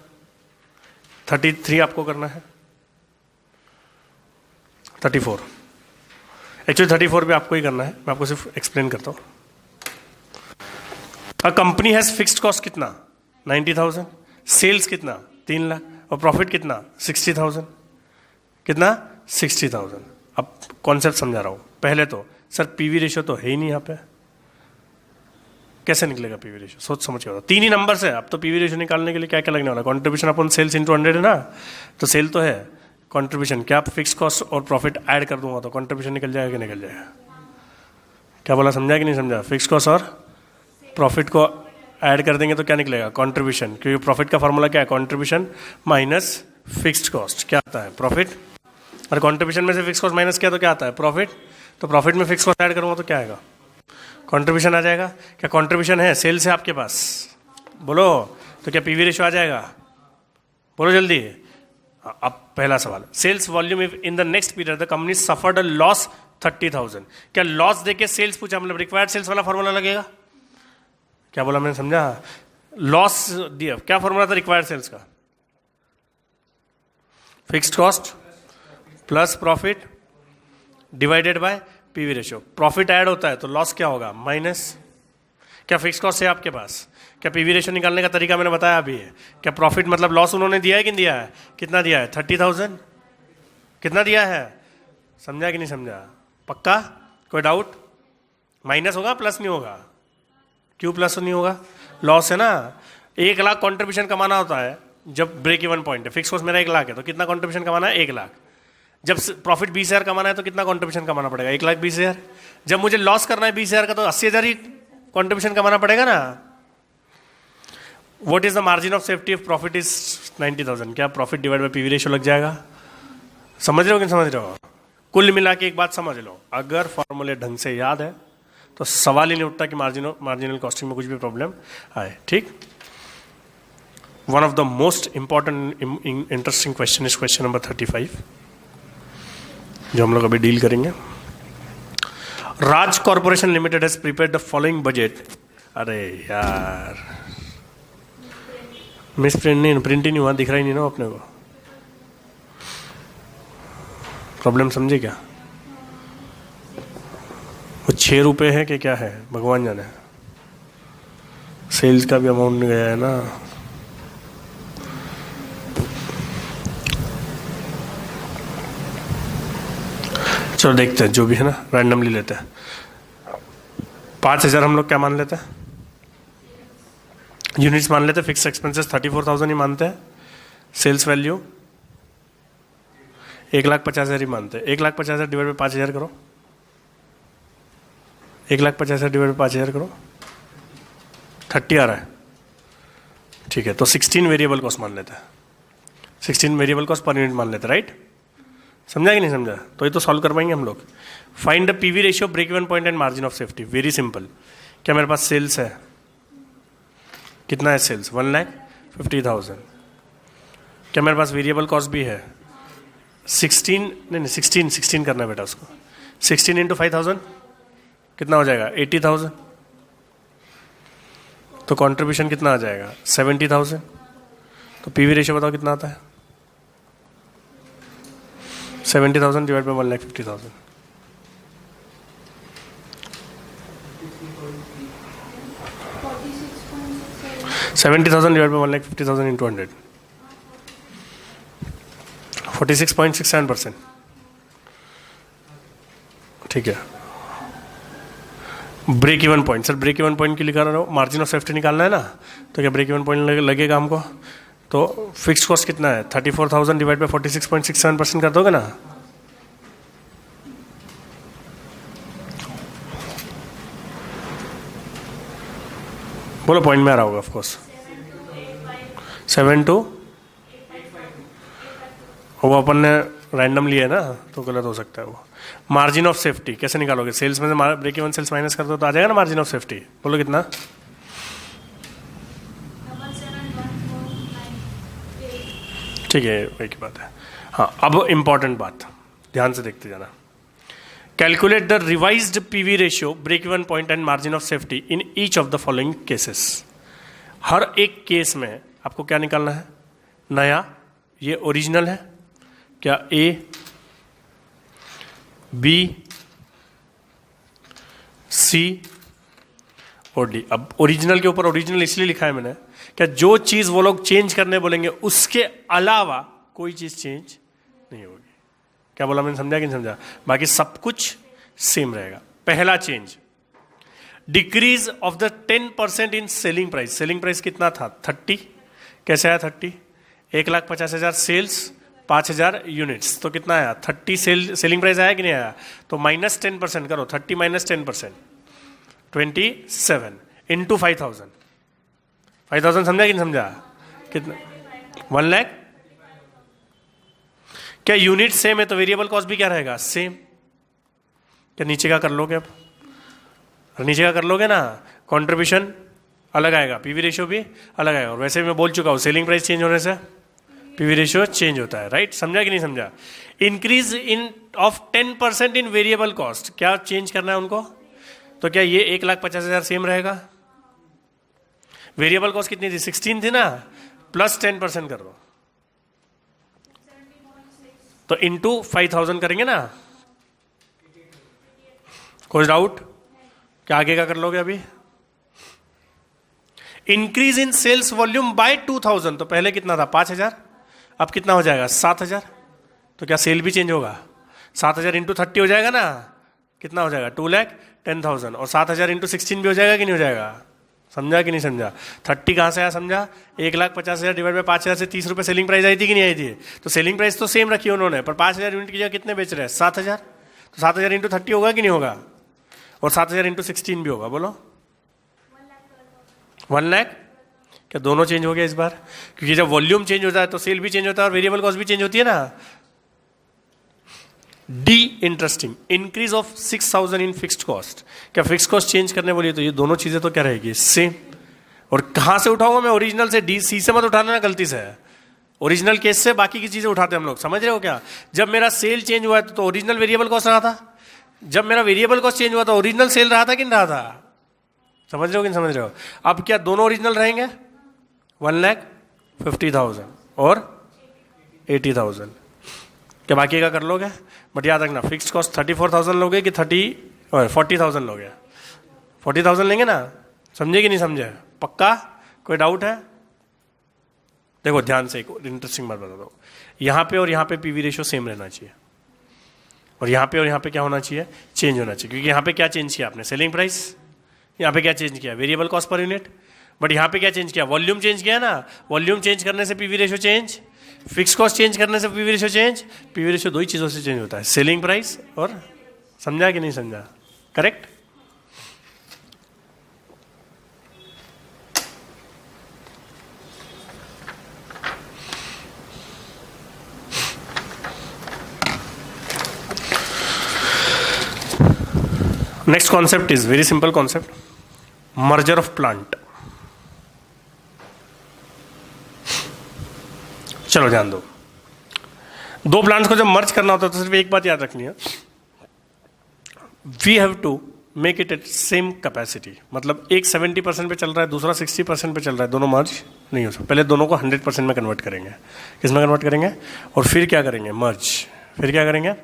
S1: 33 आपको करना है, 34. एक्चुअली 34 भी आपको ही करना है, मैं आपको सिर्फ एक्सप्लेन करता हूँ. A company has fixed cost कितना? 90,000. सेल्स कितना? 3 लाख. और प्रॉफिट कितना? 60,000. कितना? 60,000. अब कॉन्सेप्ट समझा रहा हूँ. पहले तो सर पीवी रेशियो तो है ही नहीं यहाँ पे. कैसे निकलेगा पीवी रेशियो, सोच समझ के बताओ। तीन ही नंबर से, अब तो पीवी रेशियो निकालने के लिए क्या क्या लगने वाला, कंट्रीब्यूशन अपन सेल्स इंटू 100 है ना, तो सेल तो है, कंट्रीब्यूशन क्या फिक्स कॉस्ट और प्रॉफिट ऐड कर दूंगा तो कंट्रीब्यूशन निकल जाएगा कि निकल जाएगा। क्या बोला, समझा कि नहीं समझा? फिक्स कॉस्ट और प्रॉफिट को ऐड कर देंगे तो क्या निकलेगा, कंट्रीब्यूशन, क्योंकि प्रॉफिट का फॉर्मूला क्या है, कंट्रीब्यूशन माइनस फिक्स्ड कॉस्ट, क्या आता है, प्रॉफिट। और कंट्रीब्यूशन में से फिक्स कॉस्ट माइनस किया तो क्या आता है, प्रॉफिट। तो प्रॉफिट में फिक्स कॉस्ट ऐड करूंगा तो क्या आएगा, कंट्रीब्यूशन आ जाएगा। क्या कंट्रीब्यूशन है सेल से आपके पास, बोलो, तो क्या पीवी रेशियो आ जाएगा, बोलो जल्दी। अब पहला सवाल, sales volume if in the next period the company suffered a loss 30,000, क्या लॉस देके सेल्स पूछा, मतलब रिक्वायर्ड सेल्स वाला फॉर्मूला लगेगा। क्या बोला मैंने, समझा? लॉस दिया, क्या फॉर्मूला था रिक्वायर्ड सेल्स का, fixed cost plus profit divided by PV ratio. Profit add होता है तो लॉस क्या होगा, माइनस। क्या फिक्स कॉस्ट है आपके पास, क्या पीवी रेशियो निकालने का तरीका मैंने बताया अभी है। क्या प्रॉफिट मतलब लॉस उन्होंने दिया है कि नहीं दिया है, कितना दिया है, 30,000, कितना दिया है, समझा कि नहीं समझा, पक्का, कोई डाउट। माइनस होगा प्लस नहीं होगा, क्यों प्लस नहीं होगा, लॉस है ना। 1 लाख कॉन्ट्रीब्यूशन कमाना होता है जब ब्रेक इवन पॉइंट है, फिक्स कॉस्ट मेरा 1 लाख है तो कितना कॉन्ट्रीब्यूशन कमाना है, 1 लाख। जब प्रॉफिट 20,000 कमाना है तो कितना कॉन्ट्रीब्यूशन कमाना पड़ेगा, 1,20,000। जब मुझे लॉस करना है 20,000 का तो 80,000 ही कॉन्ट्रीब्यूशन कमाना पड़ेगा ना। What is the margin of safety if profit is 90,000, क्या profit divide bye PV ratio लग जाएगा। समझ रहे हो कि नहीं समझ रहे हो? कुल मिला के एक बात समझ लो, अगर फॉर्मूले ढंग से याद है तो सवाल ही नहीं उठता कि मार्जिनल कॉस्टिंग में कुछ भी प्रॉब्लम आए। ठीक, one of the most important interesting question is question number 35 जो हम लोग अभी डील करेंगे। Raj corporation limited has prepared the following budget. अरे यार, मिस प्रिंट नहीं, प्रिंट ही नहीं हुआ, दिख रहा ही नहीं ना अपने को। प्रॉब्लम समझे क्या? वो 6 रुपए है कि क्या है, भगवान जाने। सेल्स का भी अमाउंट गया है ना। चलो देखते हैं, जो भी है ना रैंडमली लेते हैं। 5,000 हम लोग क्या मान लेते हैं, यूनिट्स मान लेते हैं। फिक्स एक्सपेंसेस 34,000 ही मानते हैं। सेल्स वैल्यू 1,50,000 ही मानते हैं। 1,50,000 डिवाइड बाई 5,000 करो, 1,50,000 डिवाइड बाई 5,000 करो, 30 आ रहा है। ठीक है, तो 16 वेरिएबल कॉस्ट मान लेते हैं। 16 वेरिएबल कॉस्ट पर यूनिट मान लेते हैं, राइट। समझा कि नहीं समझा? तो ये तो सॉल्व कर पाएंगे हम लोग। Find the PV ratio, break even point and margin of safety. Very simple. क्या मेरे पास सेल्स है, कितना है सेल्स, 1,50,000। क्या मेरे पास वेरिएबल कॉस्ट भी है 16, नहीं 16 करना है बेटा उसको। 16 इंटू 5,000 कितना हो जाएगा, 80,000। तो कॉन्ट्रीब्यूशन कितना आ जाएगा, 70,000। तो पीवी रेशियो बताओ कितना आता है, 70,000 divide by 1,50,000। 70,000 divide by 1,50,000 into 100, 46.67%। ठीक है, break even point, sir break even point के लिए कर रहा हूँ, मार्जिन ऑफ सेफ्टी निकालना है ना। तो क्या ब्रेक इवन पॉइंट लगेगा हमको। तो फिक्स कॉस्ट कितना है, 34,000 डिवाइड बाई 46.67% कर दोगे ना। बोलो, पॉइंट में आ रहा होगा ऑफकोर्स। 7 to, वो अपन ने रैंडम लिया है ना तो गलत हो सकता है वो। मार्जिन ऑफ सेफ्टी कैसे निकालोगे, सेल्स में से ब्रेक इवन सेल्स माइनस कर दो तो आ जाएगा ना मार्जिन ऑफ सेफ्टी। बोलो कितना, 7,714,9,8। ठीक है, वही की बात है। हाँ, अब इंपॉर्टेंट बात ध्यान से देखते जाना। Calculate the revised PV ratio, break even point and margin of safety in each of the following cases. हर एक केस में आपको क्या निकालना है, नया, ये ओरिजिनल है क्या, ए, बी, सी और डी। अब ओरिजिनल के ऊपर ओरिजिनल इसलिए लिखा है मैंने, क्या जो चीज वो लोग चेंज करने बोलेंगे उसके अलावा कोई चीज चेंज नहीं होगी। क्या बोला मैंने, समझा कि नहीं समझा? बाकी सब कुछ सेम रहेगा। पहला change, decrease of the 10% in selling price. Selling price कितना था? 30. कैसे आया 30? 1,50,000 सेल्स, 5,000 यूनिट्स, तो कितना आया? 30 सेलिंग प्राइस आया कि नहीं आया? तो माइनस 10% करो. 30 माइनस 10%, 27 इंटू 5,000. 5,000 समझा कि नहीं समझा? कितना? 1 लाख. क्या यूनिट सेम है तो वेरिएबल कॉस्ट भी क्या रहेगा? सेम. क्या नीचे का कर लोगे? अब नीचे का कर लोगे ना, कंट्रीब्यूशन अलग आएगा, पीवी रेशियो भी अलग आएगा. और वैसे भी मैं बोल चुका हूं, सेलिंग प्राइस चेंज होने से पीवी रेशियो चेंज होता है. राइट? समझा कि नहीं समझा? Increase in of 10% in variable cost, क्या चेंज करना है उनको? तो क्या ये 1,50,000 सेम रहेगा? वेरिएबल कॉस्ट कितनी थी? 16 थी ना, प्लस 10% कर दो, तो इंटू 5,000 करेंगे ना. कोई डाउट? क्या आगे का कर लोगे अभी? Increase in sales volume by 2,000, तो पहले कितना था? 5,000, अब कितना हो जाएगा? 7,000. तो क्या सेल भी चेंज होगा? 7,000 इंटू 30 हो जाएगा ना, कितना हो जाएगा? 2,10,000. और 7,000 इंटू 16 भी हो जाएगा कि नहीं हो जाएगा? समझा कि नहीं समझा? 30 कहां से आया? समझा? 1,50,000 डिवाइड बाय 5,000 से 30 रुपए सेलिंग प्राइस आई थी कि नहीं आई थी? तो सेलिंग प्राइस तो सेम रखी उन्होंने, पर 5,000 यूनिट की जगह कितने बेच रहे हैं? 7,000. तो 7,000 इंटू 30 होगा कि नहीं होगा? और 7,000 इंटू 16 भी होगा. बोलो 1 लाख. क्या दोनों चेंज हो गया इस बार? क्योंकि जब वॉल्यूम चेंज होता है तो सेल भी चेंज होता है और वेरिएबल कॉस्ट भी चेंज होती है ना. D interesting, increase of 6,000 in fixed cost. क्या फिक्स्ड कॉस्ट चेंज करने बोलिए तो ये दोनों चीजें तो क्या रहेगी? सेम. और कहां से उठाऊंगा मैं? ओरिजिनल से. डी सी से मत उठाना ना गलती से. ओरिजिनल केस से बाकी की चीजें उठाते हैं हम लोग. समझ रहे हो क्या? जब मेरा सेल चेंज हुआ तो ओरिजिनल वेरिएबल कॉस्ट रहा था. जब मेरा वेरिएबल कॉस्ट चेंज हुआ तो ओरिजिनल सेल रहा था कि नहीं रहा था? समझ रहे हो कि नहीं समझ रहे हो? अब क्या दोनों ओरिजिनल रहेंगे? 1,50,000 और 80,000. क्या बाकी का कर लोगे? बट याद रखना, फिक्स्ड कॉस्ट 34,000 लोगे कि 40,000 लोगे? 40,000 लेंगे ना. समझे कि नहीं समझे? पक्का? कोई डाउट है? देखो ध्यान से, एक इंटरेस्टिंग बात बता दो. यहां पे और यहां पे पीवी रेशियो सेम रहना चाहिए, और यहां पे और यहां पे क्या होना चाहिए? चेंज होना चाहिए. क्योंकि यहां पे क्या चेंज किया आपने? Selling price. यहां पे क्या चेंज किया? Variable cost per unit. But यहां पे क्या चेंज किया? वॉल्यूम चेंज किया ना. वॉल्यूम चेंज करने से PV ratio change, fix cost change करने से PV ratio change. PV ratio दो ही चीजों से चेंज होता है, सेलिंग प्राइस और. समझा कि नहीं समझा? Correct? Next concept is very simple concept, merger of plant. चलो ध्यान दो. दो प्लांट्स को जब मर्ज करना होता है तो सिर्फ एक बात याद रखनी है, we have to make it at same capacity. मतलब एक 70% पे चल रहा है, दूसरा 60% पे चल रहा है, दोनों मर्ज नहीं हो सकते. पहले दोनों को 100% में कन्वर्ट करेंगे. किस में कन्वर्ट करेंगे? और फिर क्या करेंगे? मर्ज. फिर क्या करेंगे?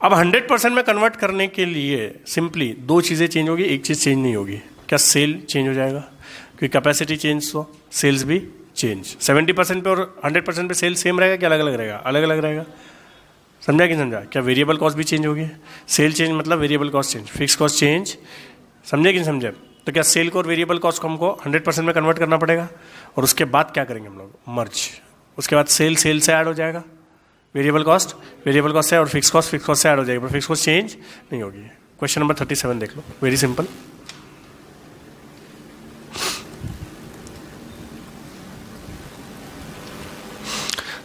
S1: अब 100% में कन्वर्ट करने के लिए सिंपली दो चीज़ें चेंज होगी, एक चीज़ चेंज नहीं होगी. क्या? सेल चेंज हो जाएगा, क्योंकि कैपेसिटी चेंज तो सेल्स भी चेंज. 70% पे और 100% पे सेल सेम रहेगा कि अलग अलग रहेगा? अलग अलग रहेगा. समझा कि समझा? क्या वेरिएबल कॉस्ट भी चेंज होगी? सेल चेंज मतलब variable cost change, fix cost change. समझे कि नहीं समझे? तो क्या सेल को और वेरिएबल कॉस्ट को हमको 100% में कन्वर्ट करना पड़ेगा. और उसके बाद क्या करेंगे हम लोग? मर्ज. उसके बाद सेल से ऐड हो जाएगा, वेरिएबल कॉस्ट से, और फिक्स कॉस्ट से ऐड हो जाएगी, पर फिक्स कॉस्ट चेंज नहीं होगी. क्वेश्चन नंबर 37 देख लो, very simple.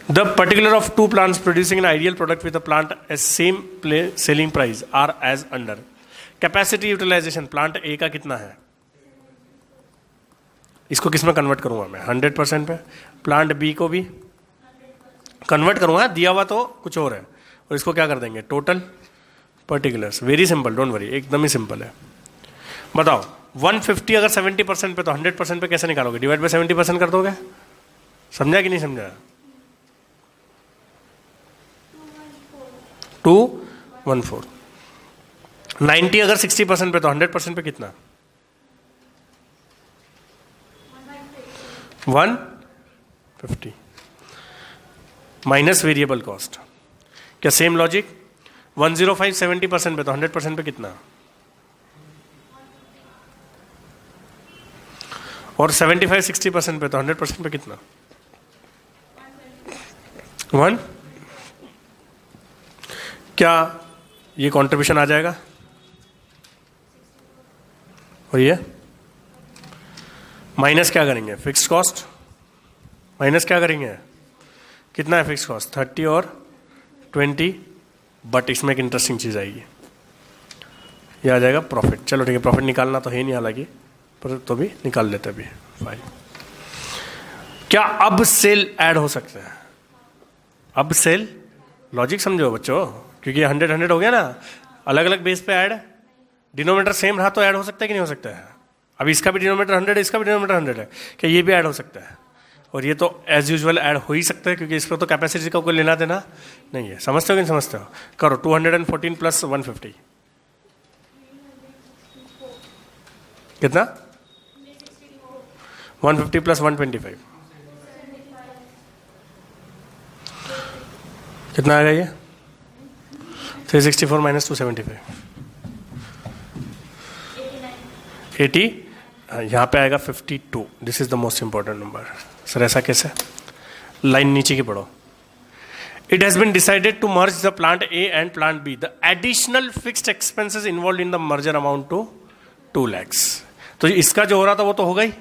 S1: The particular of two plants producing an ideal product with a plant as same selling price are as under. Capacity utilization plant A का कितना है? इसको किस में कन्वर्ट करूंगा मैं? 100% पे. प्लांट बी को भी कन्वर्ट करूंगा, दिया हुआ तो कुछ और है, और इसको क्या कर देंगे? Total particulars. Very simple, don't worry, एकदम ही सिंपल है. बताओ 150 अगर 70% पे तो 100% पे कैसे निकालोगे? डिवाइड बाय 70% कर दोगे. समझा कि नहीं समझा? 214. 90 अगर 60% पे तो 100% पे कितना? 150 माइनस वेरिएबल कॉस्ट. क्या सेम लॉजिक? 105 70% पे तो 100% पे कितना? और 75-60% पे, तो 100% पे कितना? 1। क्या ये कंट्रीब्यूशन आ जाएगा? और ये माइनस क्या करेंगे? फिक्स कॉस्ट माइनस क्या करेंगे? कितना है फिक्स कॉस्ट? 30 और 20, बट इसमें एक इंटरेस्टिंग चीज आएगी, ये आ जाएगा प्रॉफिट। चलो ठीक है, प्रॉफिट निकालना तो है नहीं हालांकि, पर तो भी निकाल लेते अभी। फाइन। क्या अब सेल ऐड हो सकता है? अब सेल, लॉजिक समझो बच्चों, क्योंकि 100 हो गया ना, अलग अलग बेस पे ऐड, डिनोमिनेटर सेम रहा तो ऐड हो सकता है कि नहीं हो सकता है? अब इसका भी डिनोमिनेटर 100 है, इसका भी डिनोमिनेटर 100 है, क्या ये भी ऐड हो सकता है? और ये तो एज यूजुअल ऐड हो ही सकता है, क्योंकि इस पर तो कैपेसिटी का कोई लेना देना नहीं है। समझते हो कि नहीं समझते हो? करो 214 प्लस 150 कितना? 150 प्लस 125 कितना आएगा ये? 364 माइनस 275 80, यहाँ पे आएगा 52। This is the most important number. Sir ऐसा कैसे? लाइन नीचे की पढ़ो। It has been decided to merge the plant A and plant B. The additional fixed expenses involved in the merger amount to 2 lakhs. तो इसका जो हो रहा था वो तो हो गई,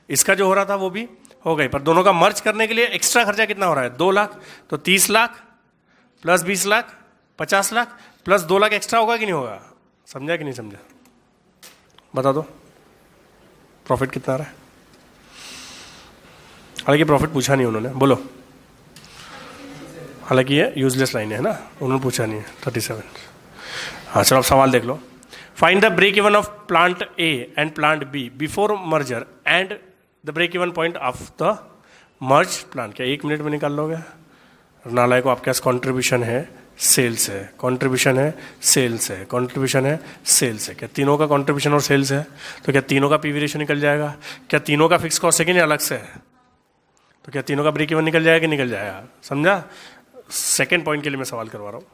S1: इसका जो हो रहा था वो भी हो गई, पर दोनों का मर्ज करने के लिए एक्स्ट्रा खर्चा कितना हो रहा है? 2 लाख। तो 30 lakh plus 20 lakh 50 lakh plus 2 lakh extra होगा कि नहीं होगा? समझा कि नहीं समझा? बता दो प्रॉफिट कितना आ रहा है? हालांकि प्रॉफिट पूछा नहीं उन्होंने, बोलो। हालांकि ये यूजलेस लाइन है ना, उन्होंने पूछा नहीं है। 37। हाँ चलो अब सवाल देख लो। Find the break even of plant A and plant B before merger and the break even point of the merge plant. क्या 1 मिनट में निकाल लोगे? नालायक को आपके पास कॉन्ट्रीब्यूशन है, सेल्स है, कॉन्ट्रीब्यूशन है, सेल्स है, कॉन्ट्रीब्यूशन है, सेल्स है। क्या तीनों का कॉन्ट्रीब्यूशन और सेल्स है? तो क्या तीनों का पीवी रेशियो निकल जाएगा? क्या तीनों का फिक्स कॉस्ट है कि नहीं अलग से है? तो क्या तीनों का ब्रेक इवन निकल जाएगा कि निकल जाएगा? समझा? सेकेंड पॉइंट के लिए मैं सवाल करवा रहा हूं।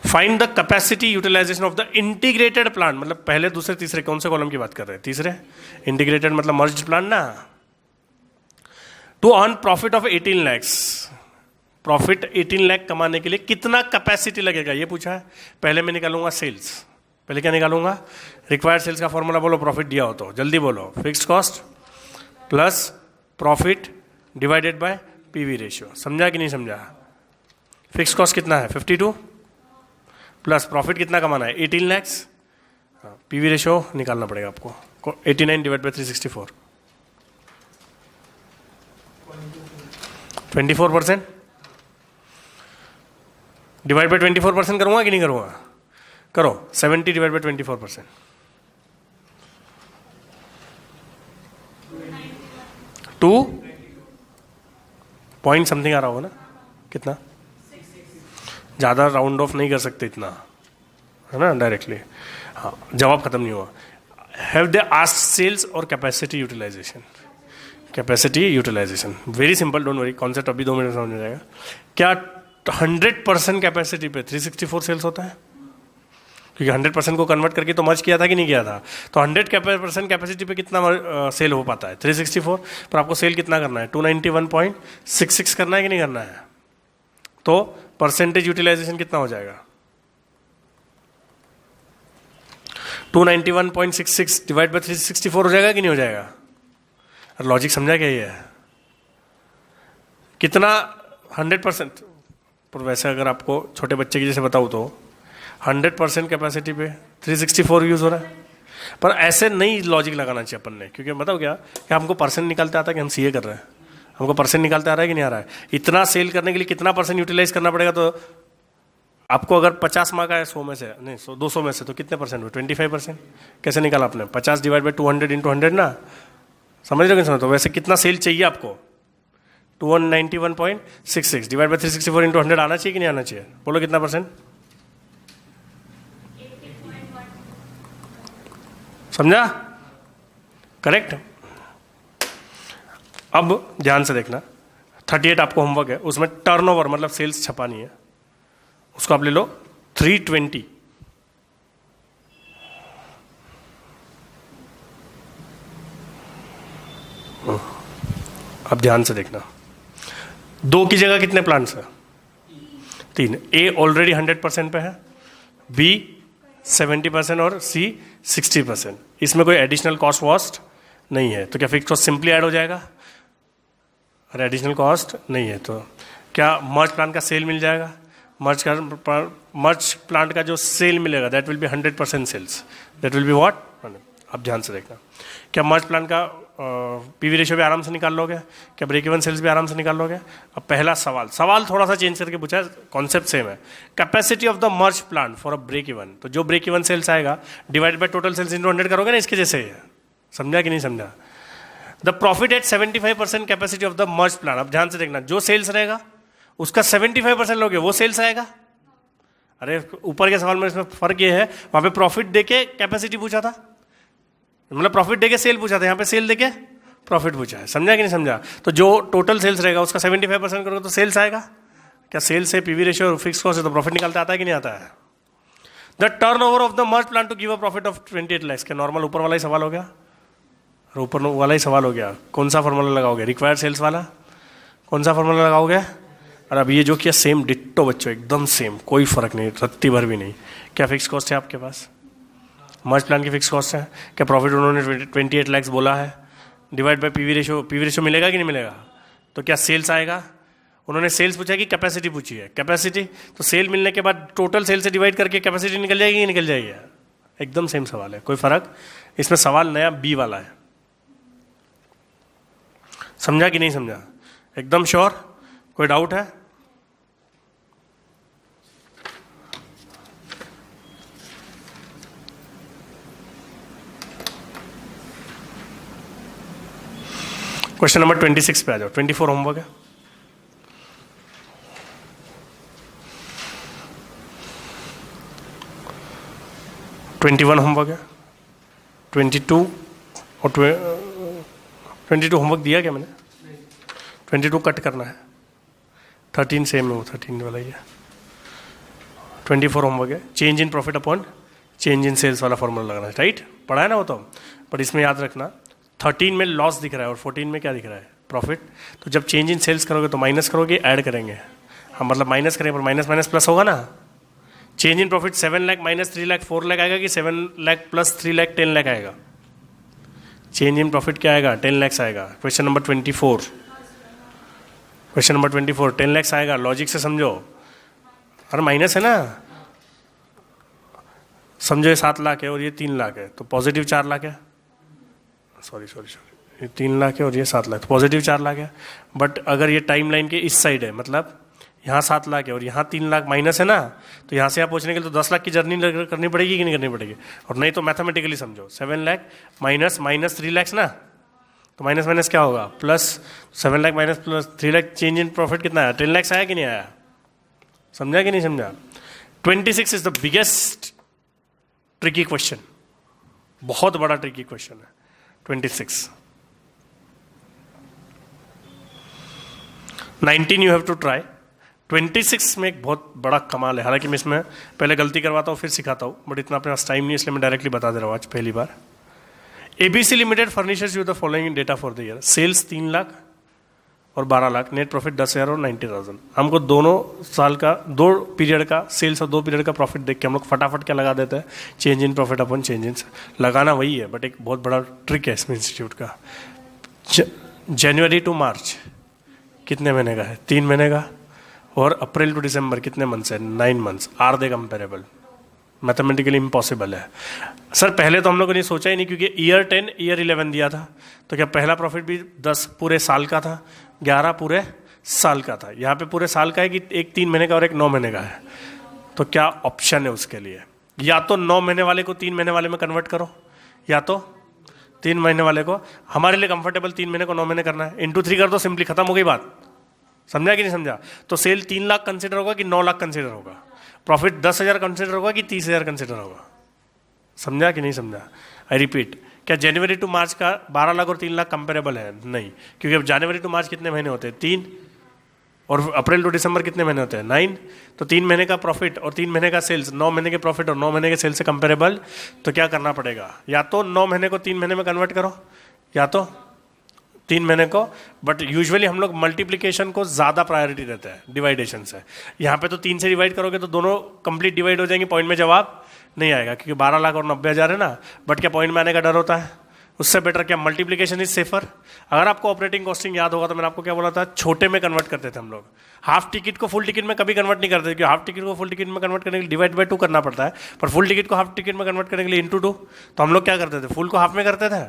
S1: Find the capacity utilisation of the integrated plant. मतलब पहले दूसरे तीसरे कौन से कॉलम की बात कर रहे हैं? तीसरे। इंटीग्रेटेड मतलब मर्ज्ड प्लांट ना। To earn profit of 18 lakhs. Profit 18 lakh कमाने के लिए कितना कैपेसिटी लगेगा ये पूछा है। पहले मैं निकालूंगा सेल्स। पहले क्या निकालूंगा? रिक्वायर्ड सेल्स का फॉर्मूला बोलो, प्रॉफिट दिया हो तो जल्दी बोलो। Fixed cost plus profit divided by PV ratio. समझा कि नहीं समझा? फिक्स कॉस्ट कितना है? 52 प्लस प्रॉफिट कितना कमाना है? 18 लैक्स। पीवी रेशियो निकालना पड़ेगा आपको। 89 डिवाइड बाय 364 24%। डिवाइड बाय 24% करूंगा कि नहीं करूंगा? करो। 70 डिवाइड बाय 24%। 2 पॉइंट समथिंग आ रहा होगा ना? कितना? ज़्यादा राउंड ऑफ नहीं कर सकते इतना, है ना, डायरेक्टली। हाँ, जवाब खत्म नहीं हुआ। हैव दे आस्क्ड सेल्स और capacity utilisation. Capacity utilisation very simple, don't worry, concept अभी 2 मिनट समझ में जाएगा। क्या 100% कैपेसिटी पे 364 सेल्स होता है? क्योंकि 100% को कन्वर्ट करके तो मर्ज किया था कि नहीं किया था? तो 100% कैपेसिटी पे कितना सेल हो पाता है? 364। पर आपको सेल कितना करना है? 291.66 करना है कि नहीं करना है? तो परसेंटेज यूटिलाइजेशन कितना हो जाएगा? 291.66 डिवाइड बाय 364 हो जाएगा कि नहीं हो जाएगा? लॉजिक समझा क्या ये है? कितना 100%? पर वैसे अगर आपको छोटे बच्चे की जैसे बताऊँ तो 100% कैपेसिटी पे 364 यूज हो रहा है। पर ऐसे नहीं लॉजिक लगाना चाहिए अपन ने, क्योंकि बताओ क्या कि हमको परसेंट निकालते आता है कि हम सीए कर रहे हैं, हमको परसेंट निकालते आ रहा है कि नहीं आ रहा है? इतना सेल करने के लिए कितना परसेंट यूटिलाइज करना पड़ेगा? तो आपको अगर 50 मार्क आए 100 में से, नहीं 200 में से, तो कितने परसेंट हुए? 25%। कैसे निकाला आपने? 50 डिवाइड बाई 200 इंटू 100 ना, समझ रहे हो? समझ। तो वैसे कितना सेल चाहिए आपको? 291.66 डिवाइड बाई 364 इंटू 100 आना चाहिए कि नहीं आना चाहिए? बोलो कितना परसेंट? समझा? करेक्ट। अब ध्यान से देखना, 38 आपको होमवर्क है, उसमें टर्नओवर मतलब सेल्स छपानी है, उसको आप ले लो 320। अब ध्यान से देखना, 2 की जगह कितने प्लांट्स हैं? 3। ए ऑलरेडी 100% पे है, बी 70% और सी 60%। इसमें कोई एडिशनल कॉस्ट वॉस्ट नहीं है, तो क्या फिक्स कॉस्ट सिंपली ऐड हो जाएगा? और एडिशनल कॉस्ट नहीं है तो क्या मर्ज प्लांट का सेल मिल जाएगा? मर्ज प्लांट का जो सेल मिलेगा that will be 100% sales, that will be what? अब ध्यान से देखना, क्या मर्ज प्लांट का पीवी रेशियो भी आराम से निकाल लोगे? क्या ब्रेक इवन सेल्स भी आराम से निकाल लोगे? अब पहला सवाल थोड़ा सा चेंज करके पूछा है, कॉन्सेप्ट सेम है। Capacity of the merge plant for a break even, तो जो ब्रेक इवन सेल्स आएगा divide by total sales into 100 करोगे ना, इसके जैसे है। समझा कि नहीं समझा? The profit at 75% capacity of the merge plant. अब ध्यान से देखना, जो सेल्स रहेगा उसका 75% लोगे, वो सेल्स आएगा। अरे ऊपर के सवाल में इसमें फर्क ये है, वहां पे प्रॉफिट देके कैपेसिटी पूछा था, मतलब प्रॉफिट देके सेल पूछा था, यहाँ पे सेल देके प्रॉफिट पूछा है। समझा कि नहीं समझा? तो जो टोटल सेल्स रहेगा उसका 75% करोगे तो सेल्स आएगा। क्या सेल्स से पीवी रेशियो और फिक्स कॉस्ट है तो प्रॉफिट निकालता आता है कि नहीं आता है? The turnover of the merge plant to give a profit of 28 lakh. क्या नॉर्मल ऊपर वाला ही सवाल हो गया? और ऊपर वाला ही सवाल हो गया, कौन सा फॉर्मूला लगाओगे? रिक्वायर्ड सेल्स वाला कौन सा फॉर्मूला लगाओगे? और अब ये जो किया सेम डिट्टो बच्चों, एकदम सेम, कोई फर्क नहीं, रत्ती भर भी नहीं। क्या फिक्स कॉस्ट है आपके पास? मर्ज प्लान की फिक्स कॉस्ट है। क्या प्रॉफिट उन्होंने 28 लाख बोला है, डिवाइड बाय पीवी रेशियो मिलेगा कि नहीं मिलेगा? तो क्या सेल्स आएगा? उन्होंने सेल्स पूछा कि कैपेसिटी पूछी है, कैपेसिटी तो सेल मिलने के बाद टोटल सेल से डिवाइड करके कैपेसिटी निकल जाएगी कि निकल जाएगी? एकदम सेम सवाल है, कोई फर्क? इसमें सवाल नया बी वाला है। समझा कि नहीं समझा? एकदम श्योर? कोई डाउट है? क्वेश्चन नंबर 26 पे आ जाओ। 24 होमवर्क है। होमवर्क है। 22 और 22 होमवर्क दिया क्या मैंने? 22 कट करना है, 13 सेम है, वो 13 वाला ही है। 24 होमवर्क है, change in profit upon change in sales वाला फॉर्मूला लगाना है, राइट? पढ़ा है ना वो तो, पर इसमें याद रखना 13 में लॉस दिख रहा है और 14 में क्या दिख रहा है? प्रॉफिट। तो जब चेंज इन सेल्स करोगे तो माइनस करोगे, ऐड करेंगे हम, मतलब माइनस करेंगे, पर माइनस माइनस प्लस होगा ना। Change in profit 7 lakh minus 3 lakh 4 lakh आएगा कि 7 लाख प्लस 3 लाख 10 लाख आएगा? चेंज इन प्रॉफिट क्या आएगा? 10 लाख आएगा। Question number 24, question number 24 10 lakh आएगा। लॉजिक से समझो, अरे माइनस है ना, समझो ये 7 लाख है और ये 3 लाख है, तो पॉजिटिव 4 लाख है। सॉरी, ये 3 लाख है और ये 7 लाख, तो पॉजिटिव 4 लाख है। बट अगर ये टाइम लाइन के इस साइड है, मतलब यहाँ 7 लाख है और यहाँ 3 लाख माइनस है ना, तो यहाँ से आप पहुँचने के लिए तो 10 लाख की जर्नी करनी पड़ेगी कि नहीं करनी पड़ेगी? और नहीं तो मैथमेटिकली समझो, 7 लाख माइनस माइनस 3 लाख ना, तो माइनस माइनस क्या होगा? Plus. 7 lakh minus plus 3 lakh, change in profit कितना आया? 10 लाख आया कि नहीं आया? समझा कि नहीं समझा? 26 is the biggest tricky question, बहुत बड़ा ट्रिकी क्वेश्चन है 26। 19 यू हैव टू ट्राई, 26 में एक बहुत बड़ा कमाल है। हालांकि मैं इसमें पहले गलती करवाता हूँ फिर सिखाता हूँ, बट इतना अपने पास टाइम नहीं, इसलिए मैं डायरेक्टली बता दे रहा हूँ आज पहली बार। ABC limited furnishes you the following data for the year. Sales 3 lakh और 12 लाख, नेट प्रॉफिट 10,000 और 90,000। हमको दोनों साल का, 2 पीरियड का सेल्स और 2 पीरियड का प्रॉफिट देख के हम लोग फटाफट क्या लगा देते हैं? Change in profit upon change in. लगाना वही है, बट एक बहुत बड़ा ट्रिक है इसमें इंस्टीट्यूट का। जनवरी टू मार्च कितने महीने का है? 3 महीने का। और अप्रैल टू दिसंबर कितने मंथ्स है? 9 months. Are they comparable? Mathematically impossible है सर। पहले तो हम लोगों ने सोचा ही नहीं, क्योंकि ईयर 10 ईयर 11 दिया था, तो क्या पहला प्रॉफिट भी 10 पूरे साल का था, 11 पूरे साल का था। यहाँ पे पूरे साल का है कि एक 3 महीने का और एक 9 महीने का है। तो क्या ऑप्शन है उसके लिए? या तो 9 महीने वाले को 3 महीने वाले में कन्वर्ट करो, या तो 3 महीने वाले को, हमारे लिए कंफर्टेबल 3 महीने को 9 महीने करना है, इंटू 3 कर दो, सिंपली खत्म हो गई बात। समझा कि नहीं समझा? तो सेल 3 लाख कंसिडर होगा कि 9 लाख कंसिडर होगा? प्रॉफिट 10,000 कंसिडर होगा कि 30,000 कंसिडर होगा? समझा कि नहीं समझा? आई रिपीट, क्या जनवरी टू मार्च का 12 लाख और 3 लाख कंपेरेबल है? नहीं, क्योंकि अब जनवरी टू मार्च कितने महीने होते हैं? 3। और अप्रैल टू दिसंबर कितने महीने होते हैं? 9। तो 3 महीने का प्रॉफिट और 3 महीने का सेल्स, 9 महीने के प्रॉफिट और 9 महीने के सेल्स से कंपेरेबल। तो क्या करना पड़ेगा? या तो 9 महीने को 3 महीने में कन्वर्ट करो, या तो 3 महीने को, बट यूजुअली हम लोग मल्टीप्लीकेशन को ज़्यादा प्रायोरिटी देते हैं डिवाइडेशन से। यहाँ पे तो 3 से डिवाइड करोगे तो दोनों कंप्लीट डिवाइड हो जाएंगे, पॉइंट में जवाब नहीं आएगा, क्योंकि 12 लाख और 90,000 है ना, बट क्या पॉइंट में आने का डर होता है। उससे बेटर क्या मल्टीप्लीकेशन इज सेफर। अगर आपको ऑपरेटिंग कॉस्टिंग याद होगा तो मैंने आपको क्या बोला था, छोटे में कन्वर्ट करते थे हम लोग। हाफ टिकट को फुल टिकट में कभी कन्वर्ट नहीं करते, क्योंकि हाफ टिकट को फुल टिकट में कन्वर्ट करने के लिए डिवाइड बाय 2 करना पड़ता है, पर फुल टिकट को हाफ टिकट में कन्वर्ट करने के लिए इंटू 2। तो हम लोग क्या करते थे, फुल को हाफ में करते थे,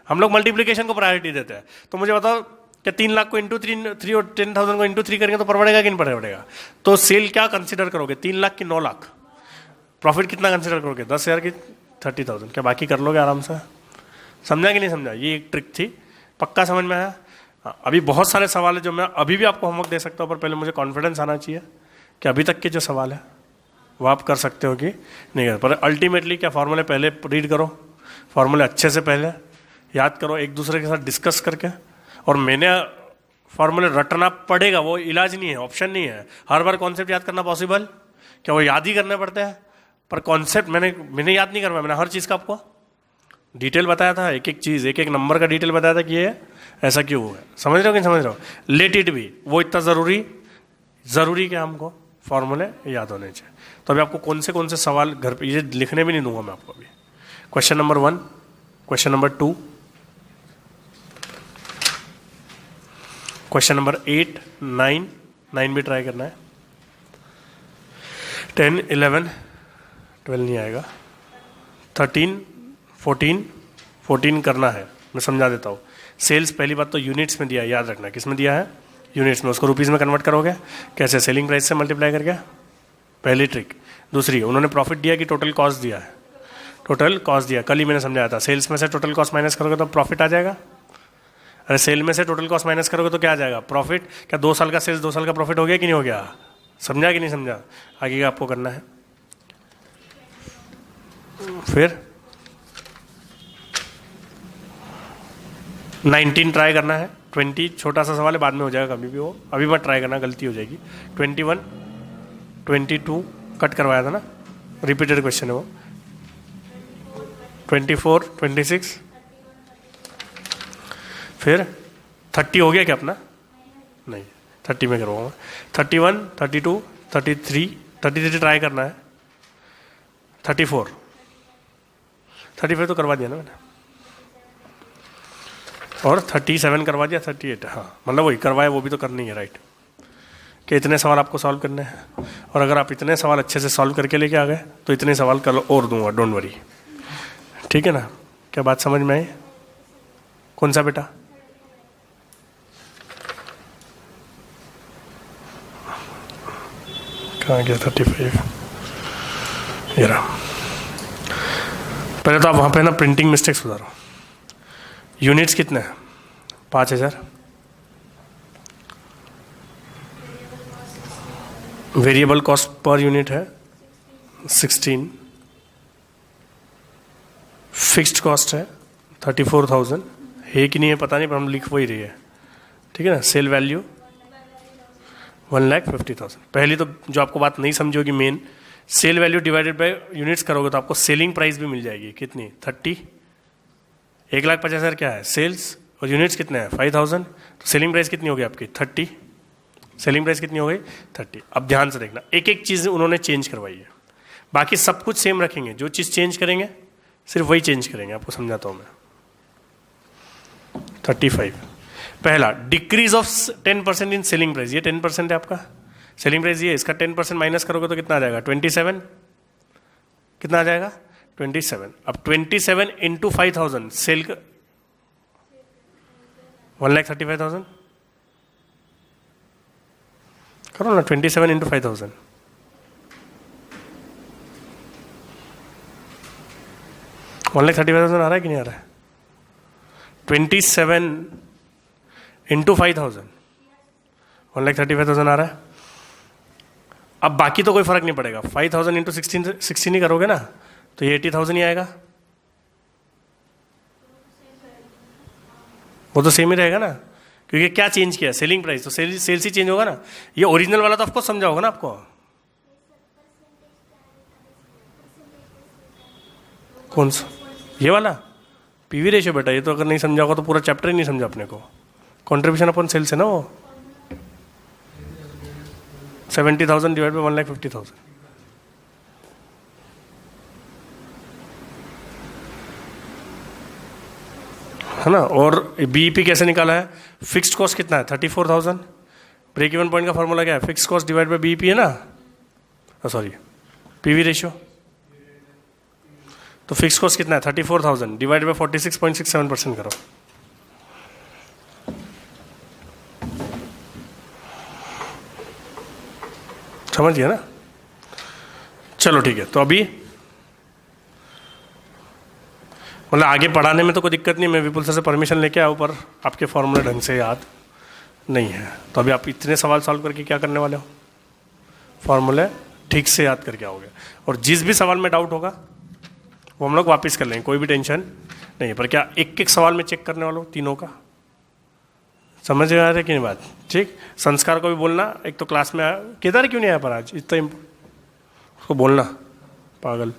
S1: हम लोग मल्टीप्लीकेशन को प्रायोरिटी देते हैं। तो मुझे बताओ क्या 3 लाख को इंटू 3 और 10,000 को इंटू 3 करेंगे तो पड़ेगा कि नहीं पड़ेगा। तो सेल क्या कंसिडर करोगे, 3 लाख की 9 लाख, प्रॉफिट कितना कंसिडर करोगे, 10,000 की 30,000, क्या बाकी कर लोगे आराम से। समझा कि नहीं समझा, ये एक ट्रिक थी, पक्का समझ में आया। अभी बहुत सारे सवाल है जो मैं अभी भी आपको होमवर्क दे सकता हूँ, पर पहले मुझे कॉन्फिडेंस आना चाहिए कि अभी तक के जो सवाल है वो आप कर सकते हो कि नहीं कर। पर अल्टीमेटली क्या फॉर्मूले पहले रीड करो, फॉर्मूले अच्छे से पहले याद करो एक दूसरे के साथ डिस्कस करके। और मैंने फॉर्मूले रटना पड़ेगा, वो इलाज नहीं है, ऑप्शन नहीं है। हर बार कॉन्सेप्ट याद करना पॉसिबल, क्या वो याद ही करने पड़ते हैं, पर कॉन्सेप्ट मैंने याद नहीं करवाया, मैंने हर चीज़ का आपको डिटेल बताया था, एक एक चीज़, एक एक नंबर का डिटेल बताया था कि ये ऐसा क्यों हुआ है। समझ रहे हो कि नहीं समझ रहे हो, लेट इट भी, वो इतना ज़रूरी कि हमको फॉर्मूले याद होने चाहिए। तो अभी आपको कौन से सवाल घर पे, ये लिखने भी नहीं दूंगा मैं आपको अभी। Question number 1, question number 2, question number 8, 9 भी ट्राई करना है, 10, 11, 12 नहीं आएगा, 13, 14 करना है। मैं समझा देता हूँ। सेल्स पहली बात तो यूनिट्स में दिया है, याद रखना किस में दिया है, यूनिट्स में। उसको रुपीज़ में कन्वर्ट करोगे कैसे, सेलिंग प्राइस से मल्टीप्लाई करके, पहली ट्रिक। दूसरी, उन्होंने प्रॉफिट दिया कि टोटल कॉस्ट दिया है, टोटल कॉस्ट दिया, कल ही मैंने समझाया था। सेल्स में से टोटल कॉस्ट माइनस करोगे तो प्रॉफिट आ जाएगा। अरे सेल में से टोटल कॉस्ट माइनस करोगे तो क्या आ जाएगा, प्रॉफिट। क्या 2 साल का सेल्स 2 साल का प्रॉफिट हो गया कि नहीं हो गया, समझा कि नहीं समझा। आगे का आपको करना है। फिर 19 ट्राई करना है, 20 छोटा सा सवाल है, बाद में हो जाएगा कभी भी वो, अभी मत ट्राई करना, गलती हो जाएगी। 21, 22 कट करवाया था ना, रिपीटेड क्वेश्चन है वो। 24, 26, फिर 30 हो गया क्या अपना, नहीं 30 में करवाऊंगा। 31, 32, 33 ट्राई करना है। 34 तो करवा दिया ना मैंने, और 37 करवा दिया, 38, हाँ मतलब वही करवाया, वो भी तो करनी है, राइट। कि इतने सवाल आपको सॉल्व करने हैं, और अगर आप इतने सवाल अच्छे से सॉल्व करके लेके आ गए तो इतने सवाल कल और दूंगा, डोंट वरी, ठीक है ना। क्या बात समझ में आई। कौन सा बेटा, कहाँ गया 35, ये रहा। पहले तो आप वहाँ पे ना प्रिंटिंग मिस्टेक्स सुधारो। यूनिट्स कितने हैं, 5,000। वेरिएबल कॉस्ट पर यूनिट है 16, फिक्स्ड कॉस्ट है 34,000, है कि नहीं है पता नहीं, पर हम लिख वही रही है, ठीक है ना। Sale value 1,50,000। पहली तो जो आपको बात नहीं समझी होगी main, sale value divided by units करोगे तो आपको सेलिंग प्राइस भी मिल जाएगी, कितनी, 30। 1,50,000 क्या है सेल्स, और यूनिट्स कितने हैं 5,000, तो सेलिंग प्राइस कितनी होगी आपकी 30। सेलिंग प्राइस कितनी हो गई 30। अब ध्यान से देखना, एक एक चीज़ उन्होंने चेंज करवाई है, बाकी सब कुछ सेम रखेंगे, जो चीज़ चेंज करेंगे सिर्फ वही चेंज करेंगे। आपको समझाता हूँ मैं। 35, पहला decrease of 10% in selling price, ये 10% है आपका सेलिंग प्राइस, ये इसका 10% माइनस करोगे तो कितना आ जाएगा 27, कितना आ जाएगा 27। अब 27 इंटू 5,000 सेल का 1,35,000 करो ना, 27 इंटू 5,000, 1,35,000 आ रहा है कि नहीं आ रहा है। 27 इंटू 5,000 1,35,000 आ रहा है। अब बाकी तो कोई फर्क नहीं पड़ेगा, 5,000 इंटू 16 ही करोगे ना, तो ये 80,000 ही आएगा, वो तो सेम ही रहेगा ना, क्योंकि क्या चेंज किया, सेलिंग प्राइस, तो सेल्स ही चेंज होगा ना। ये ओरिजिनल वाला तो आपको समझा होगा ना आपको, कौन सा, ये वाला पीवी रेशियो बेटा, ये तो अगर नहीं समझा होगा तो पूरा चैप्टर ही नहीं समझा अपने को। कंट्रीब्यूशन अपन सेल्स है ना वो, 70,000 डिवाइड बाई 1,50,000, है ना। और बीईपी कैसे निकाला है, फिक्स्ड कॉस्ट कितना है 34,000, ब्रेक इवन पॉइंट का फॉर्मूला क्या है, fixed cost divide by BEP है ना, सॉरी पीवी रेशियो। तो फिक्स कॉस्ट कितना है 34,000 डिवाइड बाई 46.67% करो, समझ गया ना। चलो ठीक है, तो अभी मतलब आगे पढ़ाने में तो कोई दिक्कत नहीं, मैं विपुल सर से परमिशन लेके आऊँ, पर आपके फॉर्मूले ढंग से याद नहीं है। तो अभी आप इतने सवाल सॉल्व करके क्या करने वाले हो, फॉर्मूले ठीक से याद करके आओगे, और जिस भी सवाल में डाउट होगा वो हम लोग वापस कर लेंगे, कोई भी टेंशन नहीं है। पर क्या एक एक सवाल में चेक करने वालों तीनों का, समझ में आ रहा है कि नहीं बात, ठीक। संस्कार को भी बोलना, एक तो क्लास में आया, केदार क्यों नहीं आया पर आज, इतना उसको बोलना, पागल।